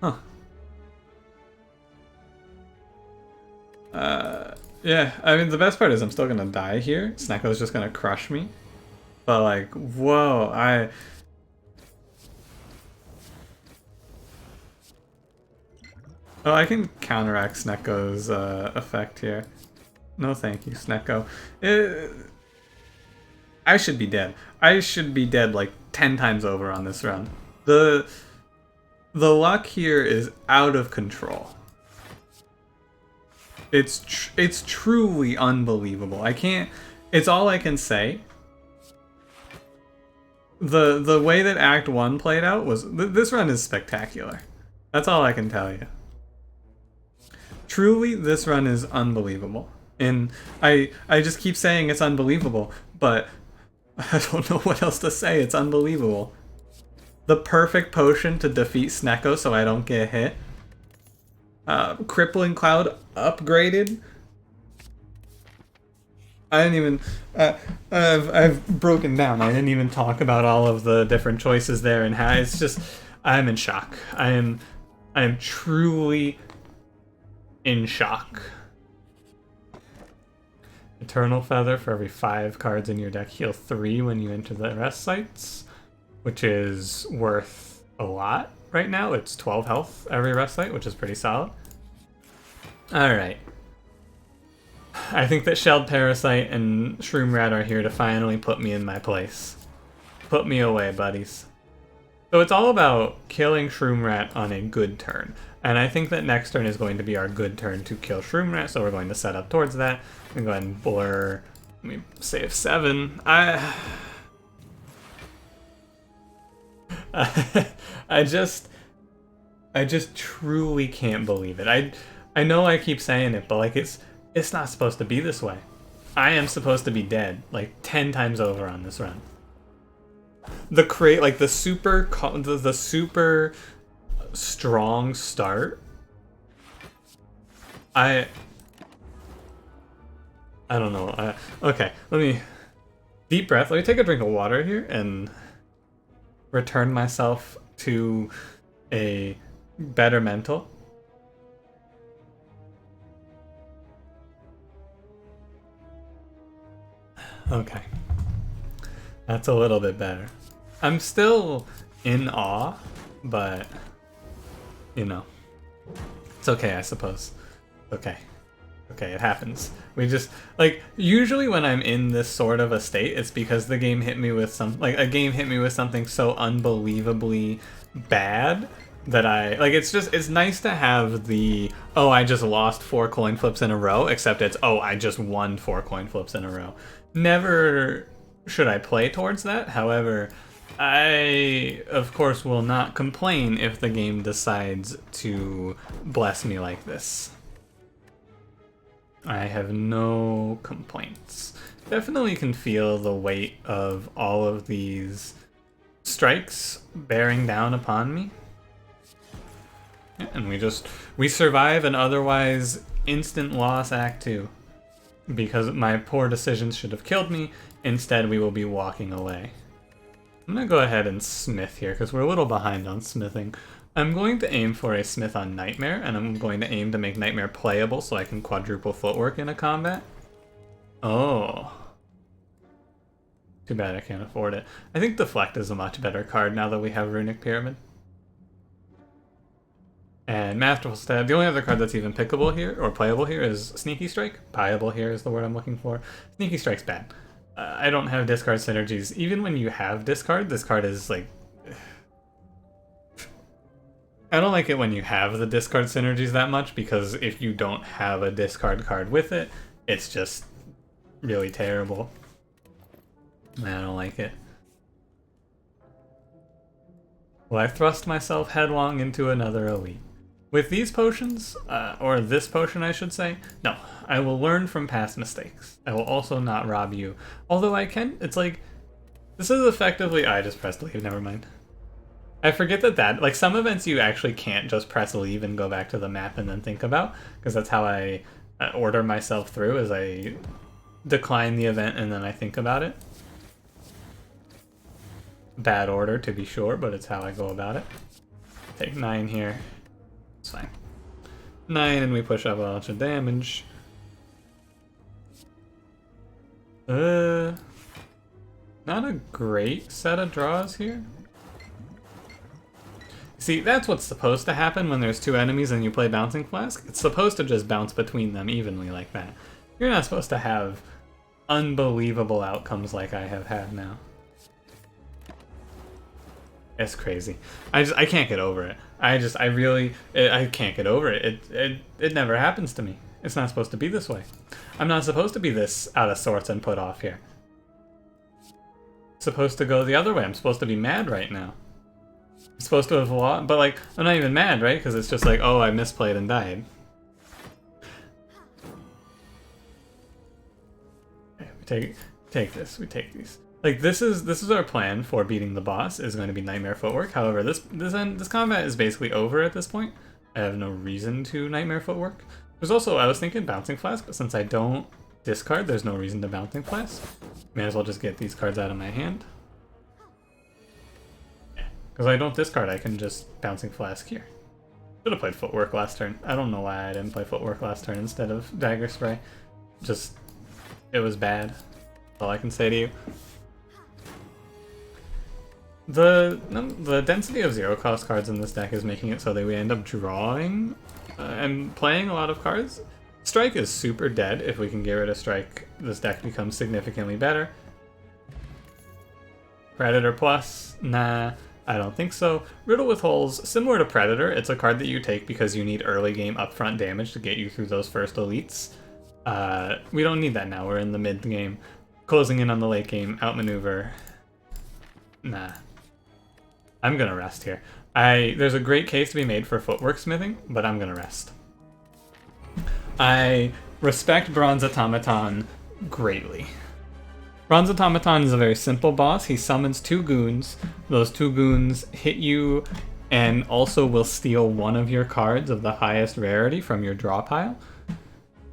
Huh. Yeah, I mean, the best part is I'm still gonna die here. Snecko's just gonna crush me. But like, whoa, Oh, I can counteract Snecko's effect here. No thank you, Snecko. I should be dead. I should be dead like 10 times over on this run. The luck here is out of control. It's truly unbelievable. It's all I can say. The way that Act 1 played out was... This run is spectacular. That's all I can tell you. Truly, this run is unbelievable. And I just keep saying it's unbelievable, but I don't know what else to say. It's unbelievable. The perfect potion to defeat Snecko so I don't get hit. Crippling Cloud upgraded. I didn't even... I've broken down. I didn't even talk about all of the different choices there and how it's just... I'm in shock. I am truly in shock. Eternal Feather for every 5 cards in your deck. Heal 3 when you enter the rest sites, which is worth a lot right now. It's 12 health every rest site, which is pretty solid. Alright. I think that Shelled Parasite and Shroom Rat are here to finally put me in my place. Put me away, buddies. So it's all about killing Shroom Rat on a good turn. And I think that next turn is going to be our good turn to kill Shroom Rat, so we're going to set up towards that. I'm going to go ahead and blur. Let me save 7. I just truly can't believe it. I know I keep saying it, but like it's not supposed to be this way. I am supposed to be dead like 10 times over on this run. The super strong start. I don't know. Okay, let me deep breath. Let me take a drink of water here and return myself to a better mental. Okay. That's a little bit better. I'm still in awe, but, you know, it's okay, I suppose. Okay. Okay, it happens. We just, like, usually when I'm in this sort of a state, it's because the game hit me with a game hit me with something so unbelievably bad that I like. It's nice to have the, oh, I just lost 4 coin flips in a row, except it's, oh, I just won 4 coin flips in a row. Never should I play towards that. However, I of course will not complain if the game decides to bless me like this. I have no complaints. Definitely can feel the weight of all of these strikes bearing down upon me. Yeah, and we survive an otherwise instant loss Act 2. Because my poor decisions should have killed me, instead we will be walking away. I'm gonna go ahead and smith here, because we're a little behind on smithing. I'm going to aim for a smith on Nightmare, and I'm going to aim to make Nightmare playable so I can quadruple footwork in a combat. Oh. Too bad I can't afford it. I think Deflect is a much better card now that we have Runic Pyramid. And Masterful Stab. The only other card that's even pickable here, or playable here, is Sneaky Strike. Buyable here is the word I'm looking for. Sneaky Strike's bad. I don't have discard synergies. Even when you have discard, this card is like... I don't like it when you have the discard synergies that much, because if you don't have a discard card with it, it's just really terrible. I don't like it. Well, I thrust myself headlong into another elite. With these potions, or this potion I should say, no, I will learn from past mistakes. I will also not rob you. Although I can, it's like, this is effectively, I just pressed leave, never mind. I forget that, like some events you actually can't just press leave and go back to the map and then think about, because that's how I order myself through, is I decline the event and then I think about it. Bad order to be sure, but it's how I go about it. Take 9 here. It's fine. 9 and we push up a bunch of damage. Not a great set of draws here. See, that's what's supposed to happen when there's 2 enemies and you play Bouncing Flask. It's supposed to just bounce between them evenly like that. You're not supposed to have unbelievable outcomes like I have had now. It's crazy. I can't get over it. I can't get over it. It never happens to me. It's not supposed to be this way. I'm not supposed to be this out of sorts and put off here. It's supposed to go the other way. I'm supposed to be mad right now. I'm supposed to have lost, but like, I'm not even mad, right? Because it's just like, oh, I misplayed and died. Okay, we take this, we take these. Like, this is our plan for beating the boss, is going to be Nightmare Footwork. However, this combat is basically over at this point. I have no reason to Nightmare Footwork. There's also, I was thinking Bouncing Flask, but since I don't discard, there's no reason to Bouncing Flask. May as well just get these cards out of my hand. Because I don't discard, I can just Bouncing Flask here. Should have played Footwork last turn. I don't know why I didn't play Footwork last turn instead of Dagger Spray. Just, it was bad. That's all I can say to you. The density of 0-cost cards in this deck is making it so that we end up drawing and playing a lot of cards. Strike is super dead. If we can get rid of Strike, this deck becomes significantly better. Predator Plus? Nah, I don't think so. Riddle with Holes, similar to Predator, it's a card that you take because you need early game upfront damage to get you through those first elites. We don't need that now, we're in the mid game. Closing in on the late game, outmaneuver. Nah. I'm gonna rest here. There's a great case to be made for footwork smithing, but I'm gonna rest. I respect Bronze Automaton greatly. Bronze Automaton is a very simple boss. He summons 2 goons. Those 2 goons hit you and also will steal one of your cards of the highest rarity from your draw pile.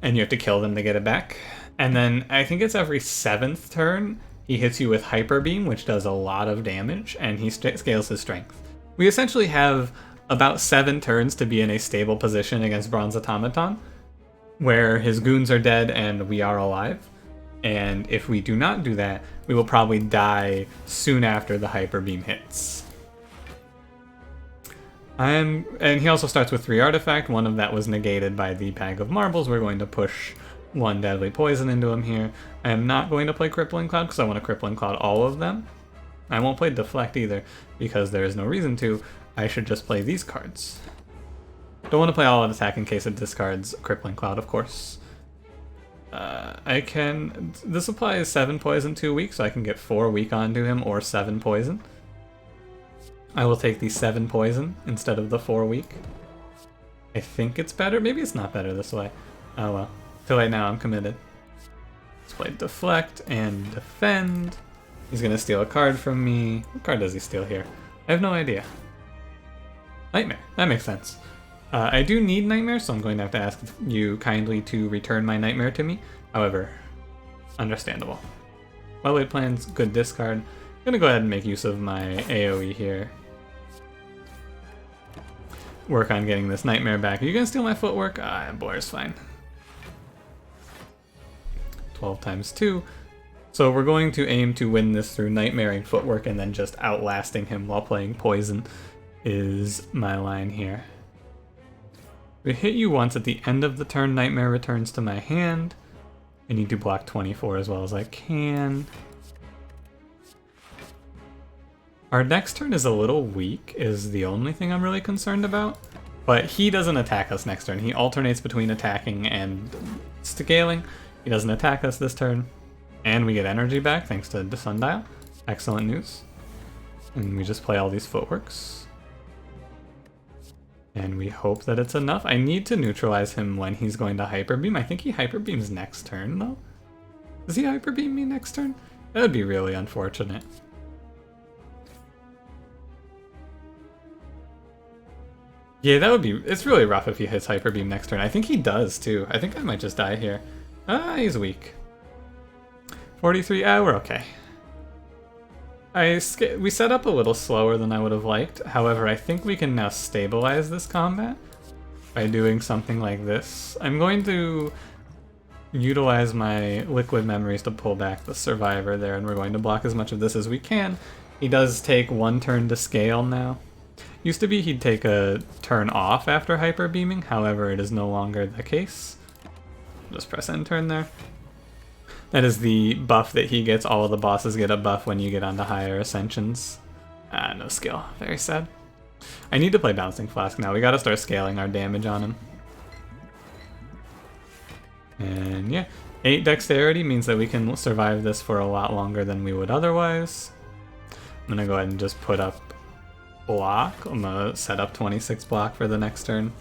And you have to kill them to get it back. And then I think it's every 7th turn, he hits you with Hyper Beam, which does a lot of damage, and he scales his strength. We essentially have about 7 turns to be in a stable position against Bronze Automaton, where his goons are dead and we are alive. And if we do not do that, we will probably die soon after the Hyper Beam hits. And he also starts with 3 artifact. One of that was negated by the Bag of Marbles. We're going to push 1 Deadly Poison into him here. I am not going to play Crippling Cloud because I want to Crippling Cloud all of them. I won't play Deflect either because there is no reason to. I should just play these cards. Don't want to play all out attack in case it discards Crippling Cloud, of course. I can... This applies 7 poison 2 weak, so I can get 4 weak onto him or 7 poison. I will take the 7 poison instead of the 4 weak. I think it's better. Maybe it's not better this way. Oh well. Till right now I'm committed. Let's play Deflect and Defend. He's gonna steal a card from me. What card does he steal here? I have no idea. Nightmare. That makes sense. I do need Nightmare, so I'm going to have to ask you kindly to return my Nightmare to me. However, understandable. Well-laid plans, good discard. I'm gonna go ahead and make use of my AoE here. Work on getting this Nightmare back. Are you gonna steal my footwork? Ah, Boyer's fine. 12 times 2. So we're going to aim to win this through Nightmaring footwork and then just outlasting him while playing poison is my line here. We hit you once at the end of the turn, Nightmare returns to my hand. I need to block 24 as well as I can. Our next turn is a little weak, is the only thing I'm really concerned about. But he doesn't attack us next turn. He alternates between attacking and scaling. He doesn't attack us this turn. And we get energy back thanks to the Sundial. Excellent news. And we just play all these footworks. And we hope that it's enough. I need to neutralize him when he's going to Hyper Beam. I think he Hyper Beams next turn, though. Does he Hyper Beam me next turn? That would be really unfortunate. Yeah, that would be... It's really rough if he hits Hyper Beam next turn. I think he does, too. I think I might just die here. Ah, he's weak. 43... Ah, we're okay. We set up a little slower than I would have liked. However, I think we can now stabilize this combat by doing something like this. I'm going to utilize my liquid memories to pull back the survivor there, and we're going to block as much of this as we can. He does take 1 turn to scale now. Used to be he'd take a turn off after hyper beaming, however it is no longer the case. Just press end turn there. That is the buff that he gets. All of the bosses get a buff when you get onto higher ascensions. Ah, no skill. Very sad. I need to play Bouncing Flask now. We gotta start scaling our damage on him. And yeah, 8 dexterity means that we can survive this for a lot longer than we would otherwise. I'm gonna go ahead and just put up block. I'm gonna set up 26 block for the next turn.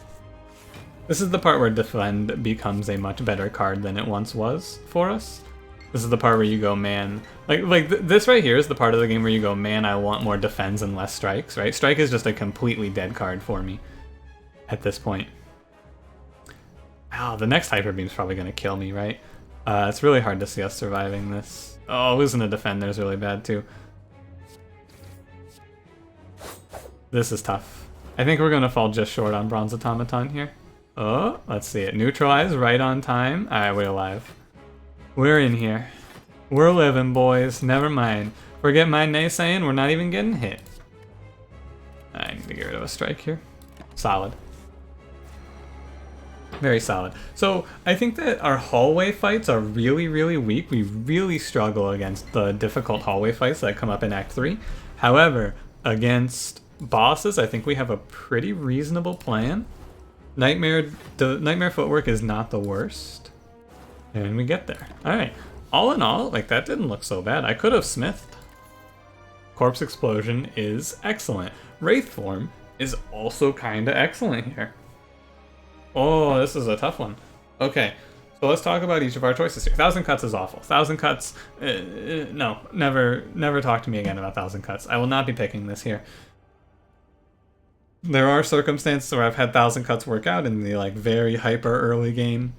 This is the part where Defend becomes a much better card than it once was for us. This is the part where you go, man, this right here is the part of the game where you go, man, I want more defends and less strikes, right? Strike is just a completely dead card for me at this point. Wow, the next Hyper Beam's probably going to kill me, right? It's really hard to see us surviving this. Oh, losing a Defender is really bad too. This is tough. I think we're going to fall just short on Bronze Automaton here. Oh, let's see it. Neutralize right on time. Alright, we're alive. We're in here. We're living, boys. Never mind. Forget my naysaying, we're not even getting hit. I need to get rid of a strike here. Solid. Very solid. So, I think that our hallway fights are really, really weak. We really struggle against the difficult hallway fights that come up in Act 3. However, against bosses, I think we have a pretty reasonable plan. Nightmare footwork is not the worst. And we get there. Alright. All in all, like, that didn't look so bad. I could have smithed. Corpse Explosion is excellent. Wraith Form is also kinda excellent here. Oh, this is a tough one. Okay, so let's talk about each of our choices here. 1,000 Cuts is awful. 1,000 Cuts, no, never talk to me again about 1,000 Cuts. I will not be picking this here. There are circumstances where I've had 1,000 Cuts work out in the like very hyper early game.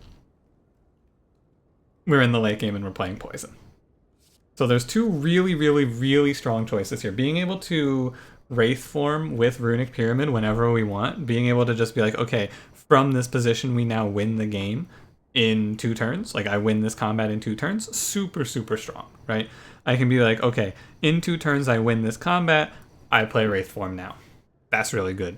We're in the late game and we're playing Poison. So there's 2 really, really, really strong choices here. Being able to Wraith Form with Runic Pyramid whenever we want. Being able to just be like, okay, from this position we now win the game in 2 turns. Like, I win this combat in 2 turns. Super, super strong, right? I can be like, okay, in 2 turns I win this combat. I play Wraith Form now. That's really good.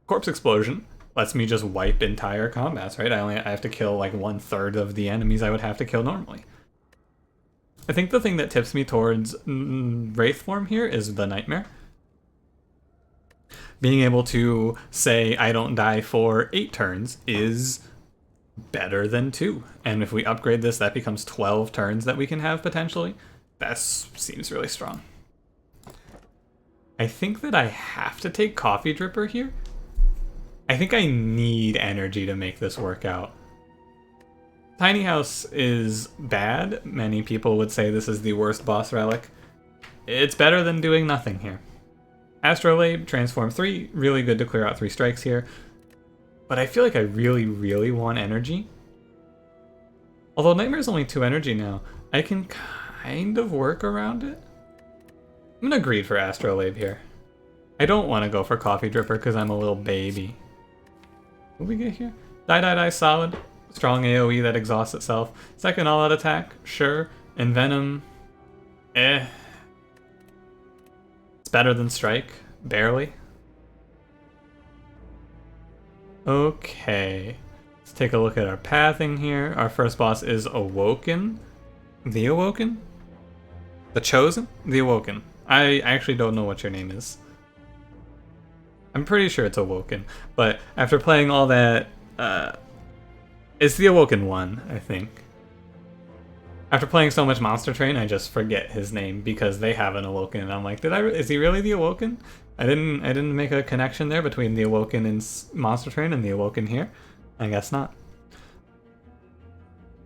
Corpse Explosion lets me just wipe entire combats, right? I have to kill like 1/3 of the enemies I would have to kill normally. I think the thing that tips me towards Wraith Form here is the Nightmare. being able to say I don't die for 8 turns is better than 2. And if we upgrade this, that becomes 12 turns that we can have potentially. That seems really strong. I think that I have to take Coffee Dripper here. I think I need energy to make this work out. Tiny House is bad. Many people would say this is the worst boss relic. It's better than doing nothing here. Astrolabe, Transform 3, really good to clear out 3 strikes here. But I feel like I really, really want energy. Although Nightmare's only 2 energy now, I can kind of work around it. I'm gonna greed for Astrolabe here. I don't want to go for Coffee Dripper because I'm a little baby. What do we get here? Die, solid. Strong AoE that exhausts itself. Second all-out attack, sure. Envenom, It's better than Strike, barely. Okay, let's take a look at our pathing here. Our first boss is Awoken. The Awoken? The Chosen? The Awoken. I actually don't know what your name is. I'm pretty sure it's Awoken, but after playing all that, it's the Awoken one, I think. After playing so much Monster Train, I just forget his name because they have an Awoken, and I'm like, is he really the Awoken? I didn't make a connection there between the Awoken in Monster Train and the Awoken here. I guess not.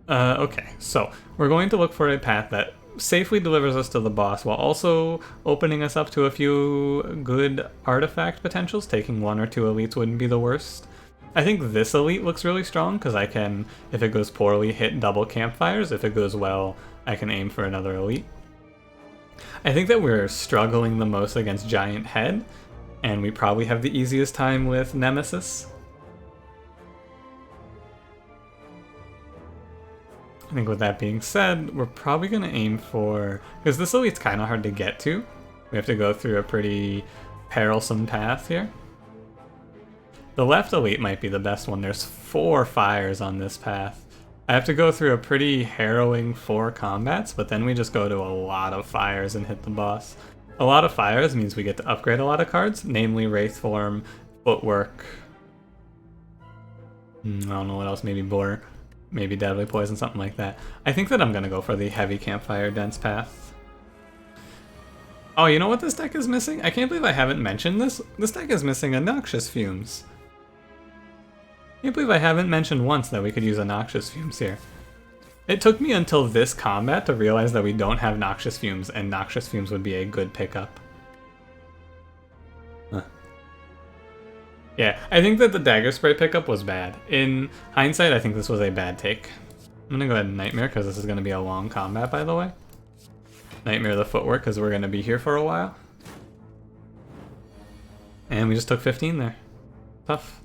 Okay, so we're going to look for a path that safely delivers us to the boss while also opening us up to a few good artifact potentials. Taking 1 or 2 elites wouldn't be the worst. I think this elite looks really strong because I can, if it goes poorly, hit double campfires. If it goes well, I can aim for another elite. I think that we're struggling the most against Giant Head, and we probably have the easiest time with Nemesis. I think with that being said, we're probably going to aim for, because this elite's kind of hard to get to. We have to go through a pretty perilsome path here. The left elite might be the best one. There's 4 fires on this path. I have to go through a pretty harrowing 4 combats, but then we just go to a lot of fires and hit the boss. A lot of fires means we get to upgrade a lot of cards, namely Wraith Form, Footwork. I don't know what else, maybe Boar, maybe Deadly Poison, something like that. I think that I'm going to go for the Heavy Campfire Dense path. Oh, you know what this deck is missing? I can't believe I haven't mentioned this. This deck is missing a Noxious Fumes. I can't believe I haven't mentioned once that we could use a Noxious Fumes here. It took me until this combat to realize that we don't have Noxious Fumes, and Noxious Fumes would be a good pickup. Huh. Yeah, I think that the Dagger Spray pickup was bad. In hindsight, I think this was a bad take. I'm gonna go ahead and Nightmare, because this is gonna be a long combat, by the way. Nightmare the Footwork, because we're gonna be here for a while. And we just took 15 there. Tough.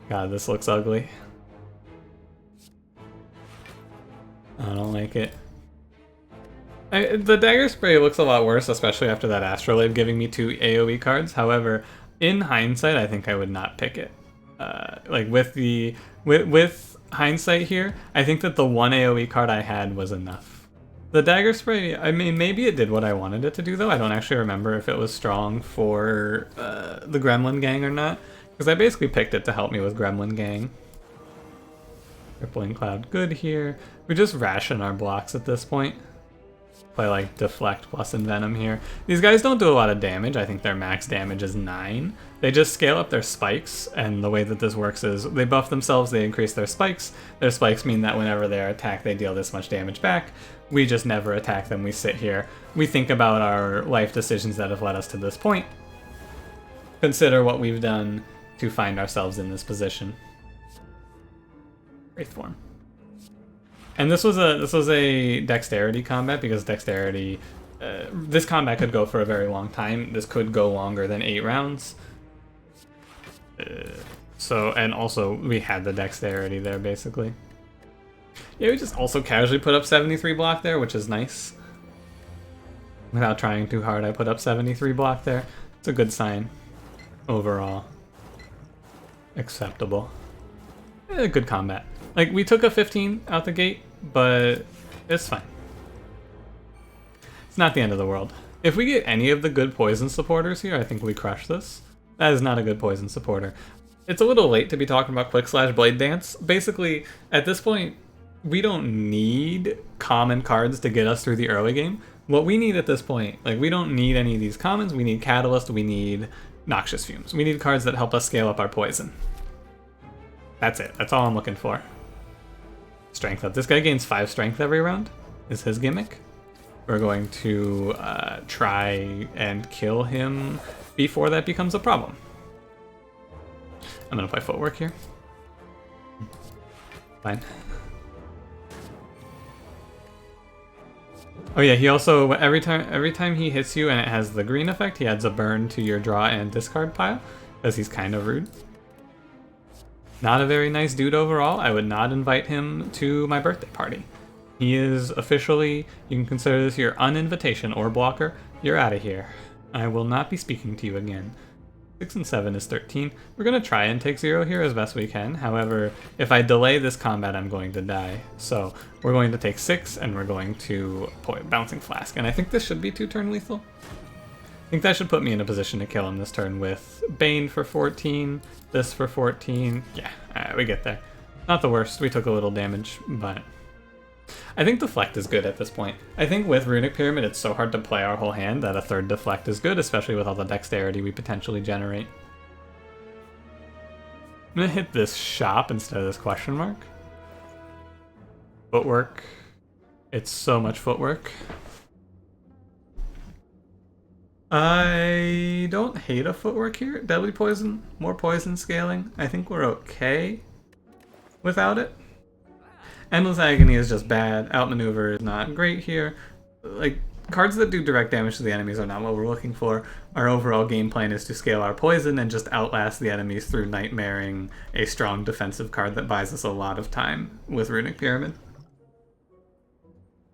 God, this looks ugly. I don't like it. The Dagger Spray looks a lot worse, especially after that Astrolabe giving me 2 AoE cards. However, in hindsight, I think I would not pick it. Like with hindsight here, I think that the 1 AoE card I had was enough. The Dagger Spray, I mean, maybe it did what I wanted it to do, though. I don't actually remember if it was strong for the Gremlin gang or not. Because I basically picked it to help me with Gremlin Gang. Crippling Cloud good here. We just ration our blocks at this point. Play like Deflect plus Envenom here. These guys don't do a lot of damage. I think their max damage is 9. They just scale up their spikes, and the way that this works is they buff themselves, they increase their spikes. Their spikes mean that whenever they are attacked, they deal this much damage back. We just never attack them. We sit here. We think about our life decisions that have led us to this point. Consider what we've done to find ourselves in this position. Wraith Form. And this was a dexterity combat because dexterity, this combat could go for a very long time. This could go longer than 8 rounds. And also we had the dexterity there basically. Yeah, we just also casually put up 73 block there, which is nice. Without trying too hard, I put up 73 block there. It's a good sign overall. Acceptable. Good combat. Like, we took a 15 out the gate, but it's fine. It's not the end of the world. If we get any of the good poison supporters here, I think we crush this. That is not a good poison supporter. It's a little late to be talking about Quick Slash Blade Dance. Basically, at this point, we don't need common cards to get us through the early game. What we need at this point, like, we don't need any of these commons. We need Catalyst, we need Noxious Fumes. We need cards that help us scale up our poison. That's it. That's all I'm looking for. Strength up. This guy gains 5 strength every round, is his gimmick. We're going to try and kill him before that becomes a problem. I'm gonna play footwork here. Fine. Oh yeah, he also every time he hits you and it has the green effect, he adds a burn to your draw and discard pile, because he's kind of rude. Not a very nice dude overall. I would not invite him to my birthday party. He is officially, you can consider this your uninvitation or blocker. You're out of here. I will not be speaking to you again. 6 and 7 is 13. We're going to try and take 0 here as best we can. However, if I delay this combat, I'm going to die. So we're going to take 6 and we're going to Bouncing Flask. And I think this should be 2-turn lethal. I think that should put me in a position to kill him this turn with Bane for 14, this for 14. Yeah, alright, we get there. Not the worst. We took a little damage, but I think Deflect is good at this point. I think with Runic Pyramid, it's so hard to play our whole hand that a 3rd Deflect is good, especially with all the dexterity we potentially generate. I'm gonna hit this shop instead of this question mark. Footwork. It's so much footwork. I don't hate a footwork here. Deadly Poison, more poison scaling. I think we're okay without it. Endless Agony is just bad. Outmaneuver is not great here. Like, cards that do direct damage to the enemies are not what we're looking for. Our overall game plan is to scale our poison and just outlast the enemies through nightmaring a strong defensive card that buys us a lot of time with Runic Pyramid.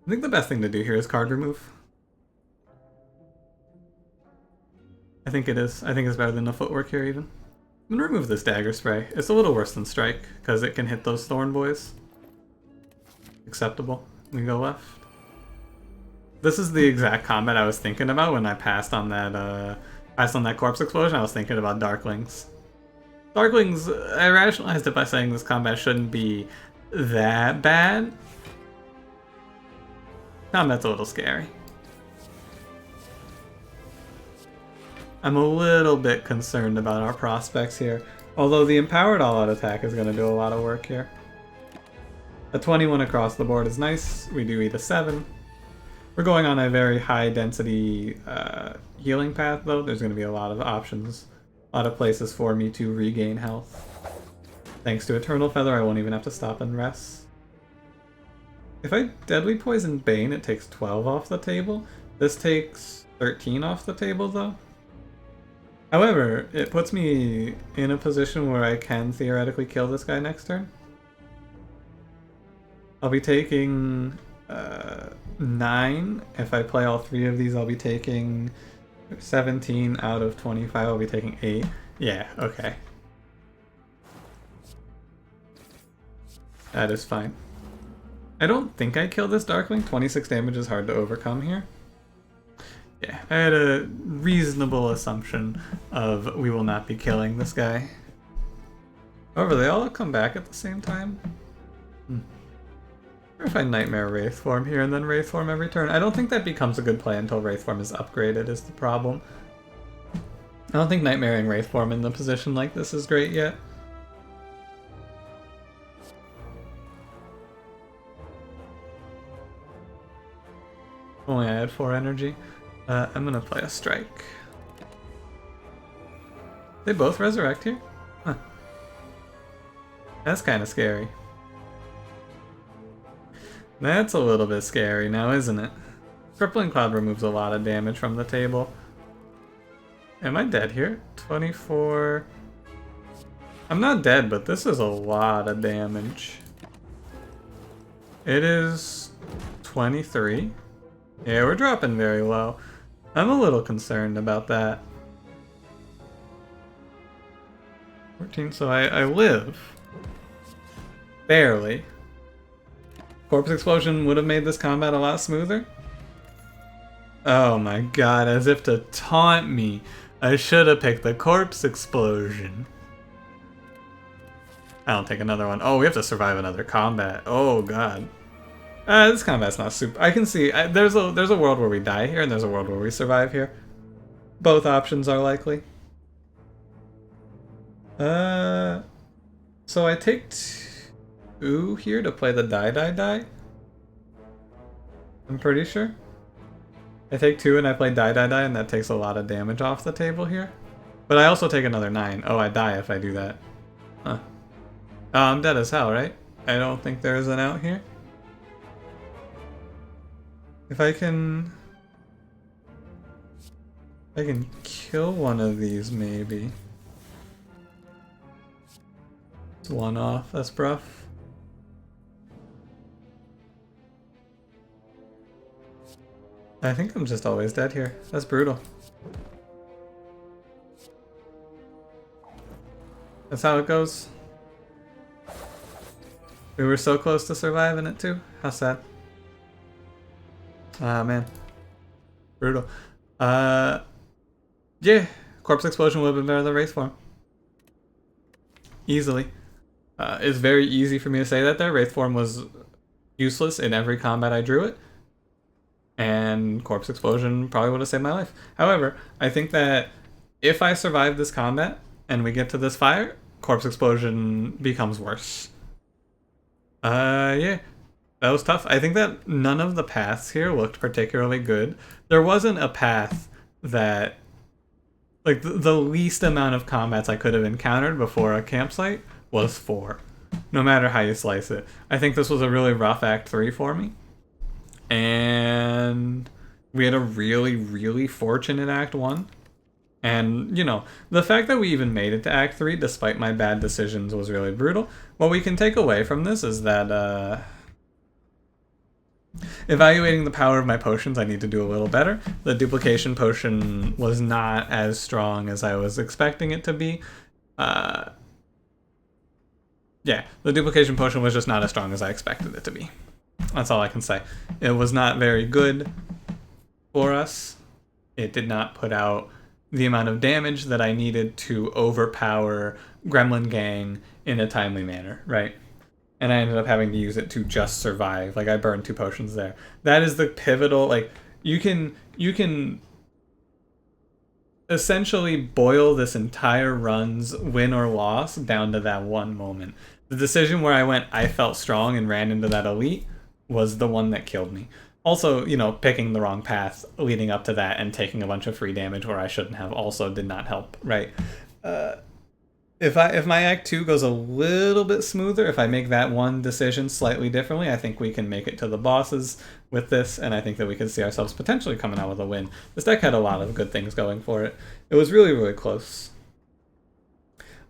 I think the best thing to do here is card remove. I think it is. I think it's better than the footwork here even. I'm gonna remove this Dagger Spray. It's a little worse than Strike, because it can hit those Thorn Boys. Acceptable. We go left. This is the exact combat I was thinking about when I passed on that corpse explosion. I was thinking about Darklings. Darklings, I rationalized it by saying this combat shouldn't be that bad. Combat's a little scary. I'm a little bit concerned about our prospects here, although the Empowered All-Out attack is going to do a lot of work here. A 21 across the board is nice. We do eat a 7. We're going on a very high density healing path though. There's going to be a lot of options, a lot of places for me to regain health. Thanks to Eternal Feather, I won't even have to stop and rest. If I Deadly Poison Bane, it takes 12 off the table. This takes 13 off the table though. However, it puts me in a position where I can theoretically kill this guy next turn. I'll be taking 9. If I play all 3 of these, I'll be taking 17 out of 25. I'll be taking 8. Yeah, okay. That is fine. I don't think I killed this Darkling. 26 damage is hard to overcome here. Yeah, I had a reasonable assumption of we will not be killing this guy. However, they all come back at the same time. Or if I Nightmare Wraith Form here and then Wraith Form every turn. I don't think that becomes a good play until Wraith Form is upgraded is the problem. I don't think Nightmaring Wraith Form in the position like this is great yet. Only I had 4 energy. I'm gonna play a Strike. They both resurrect here? Huh. That's kind of scary. That's a little bit scary now, isn't it? Crippling Cloud removes a lot of damage from the table. Am I dead here? 24... I'm not dead, but this is a lot of damage. It is 23. Yeah, we're dropping very low. I'm a little concerned about that. 14, so I live. Barely. Corpse Explosion would have made this combat a lot smoother. Oh my god, as if to taunt me. I should have picked the corpse explosion. I'll take another one. Oh, we have to survive another combat. Oh god. This combat's not super. I can see there's a world where we die here, and there's a world where we survive here. Both options are likely. So I take 2 here to play the die. I'm pretty sure. I take 2 and I play die, and that takes a lot of damage off the table here. But I also take another 9. Oh, I die if I do that. Huh. Oh, I'm dead as hell, right? I don't think there's an out here. If I can kill one of these, maybe. It's 1 off, that's rough. I think I'm just always dead here. That's brutal. That's how it goes. We were so close to surviving it too. How sad. Ah, man. Brutal. Yeah. Corpse Explosion would have been better than Wraith Form. Easily. It's very easy for me to say that there. Wraith Form was useless in every combat I drew it. And Corpse Explosion probably would have saved my life. However, I think that if I survive this combat and we get to this fire, Corpse Explosion becomes worse. Yeah. That was tough. I think that none of the paths here looked particularly good. There wasn't a path that... Like, the least amount of combats I could have encountered before a campsite was 4. No matter how you slice it. I think this was a really rough Act 3 for me. And we had a really, really fortunate Act 1. And, you know, the fact that we even made it to Act 3, despite my bad decisions, was really brutal. What we can take away from this is that, evaluating the power of my potions, I need to do a little better. The duplication potion was not as strong as I was expecting it to be. Yeah, the duplication potion was just not as strong as I expected it to be. That's all I can say. It was not very good for us. It did not put out the amount of damage that I needed to overpower Gremlin Gang in a timely manner, right? And I ended up having to use it to just survive. Like, I burned 2 potions there. That is the pivotal, like, you can essentially boil this entire run's win or loss down to that one moment. The decision where I went, I felt strong and ran into that elite was the one that killed me. Also, you know, picking the wrong path leading up to that and taking a bunch of free damage where I shouldn't have also did not help, right? If my Act 2 goes a little bit smoother, if I make that one decision slightly differently, I think we can make it to the bosses with this, and I think that we can see ourselves potentially coming out with a win. This deck had a lot of good things going for it. It was really, really close.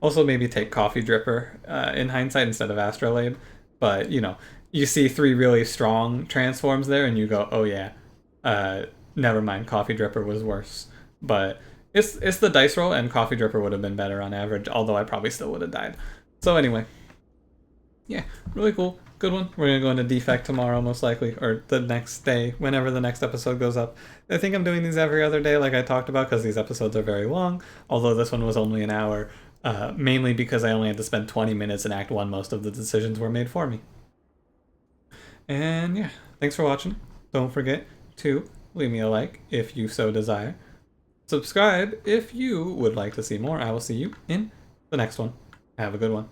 Also, maybe take Coffee Dripper in hindsight instead of Astrolabe, but, you know, you see 3 really strong transforms there, and you go, oh yeah, never mind, Coffee Dripper was worse. But it's the dice roll, and Coffee Dripper would have been better on average, although I probably still would have died. So anyway, yeah, really cool. Good one. We're going to go into Defect tomorrow, most likely, or the next day, whenever the next episode goes up. I think I'm doing these every other day, like I talked about, because these episodes are very long, although this one was only an hour, mainly because I only had to spend 20 minutes in Act 1. Most of the decisions were made for me. And yeah, thanks for watching. Don't forget to leave me a like if you so desire. Subscribe if you would like to see more. I will see you in the next one. Have a good one.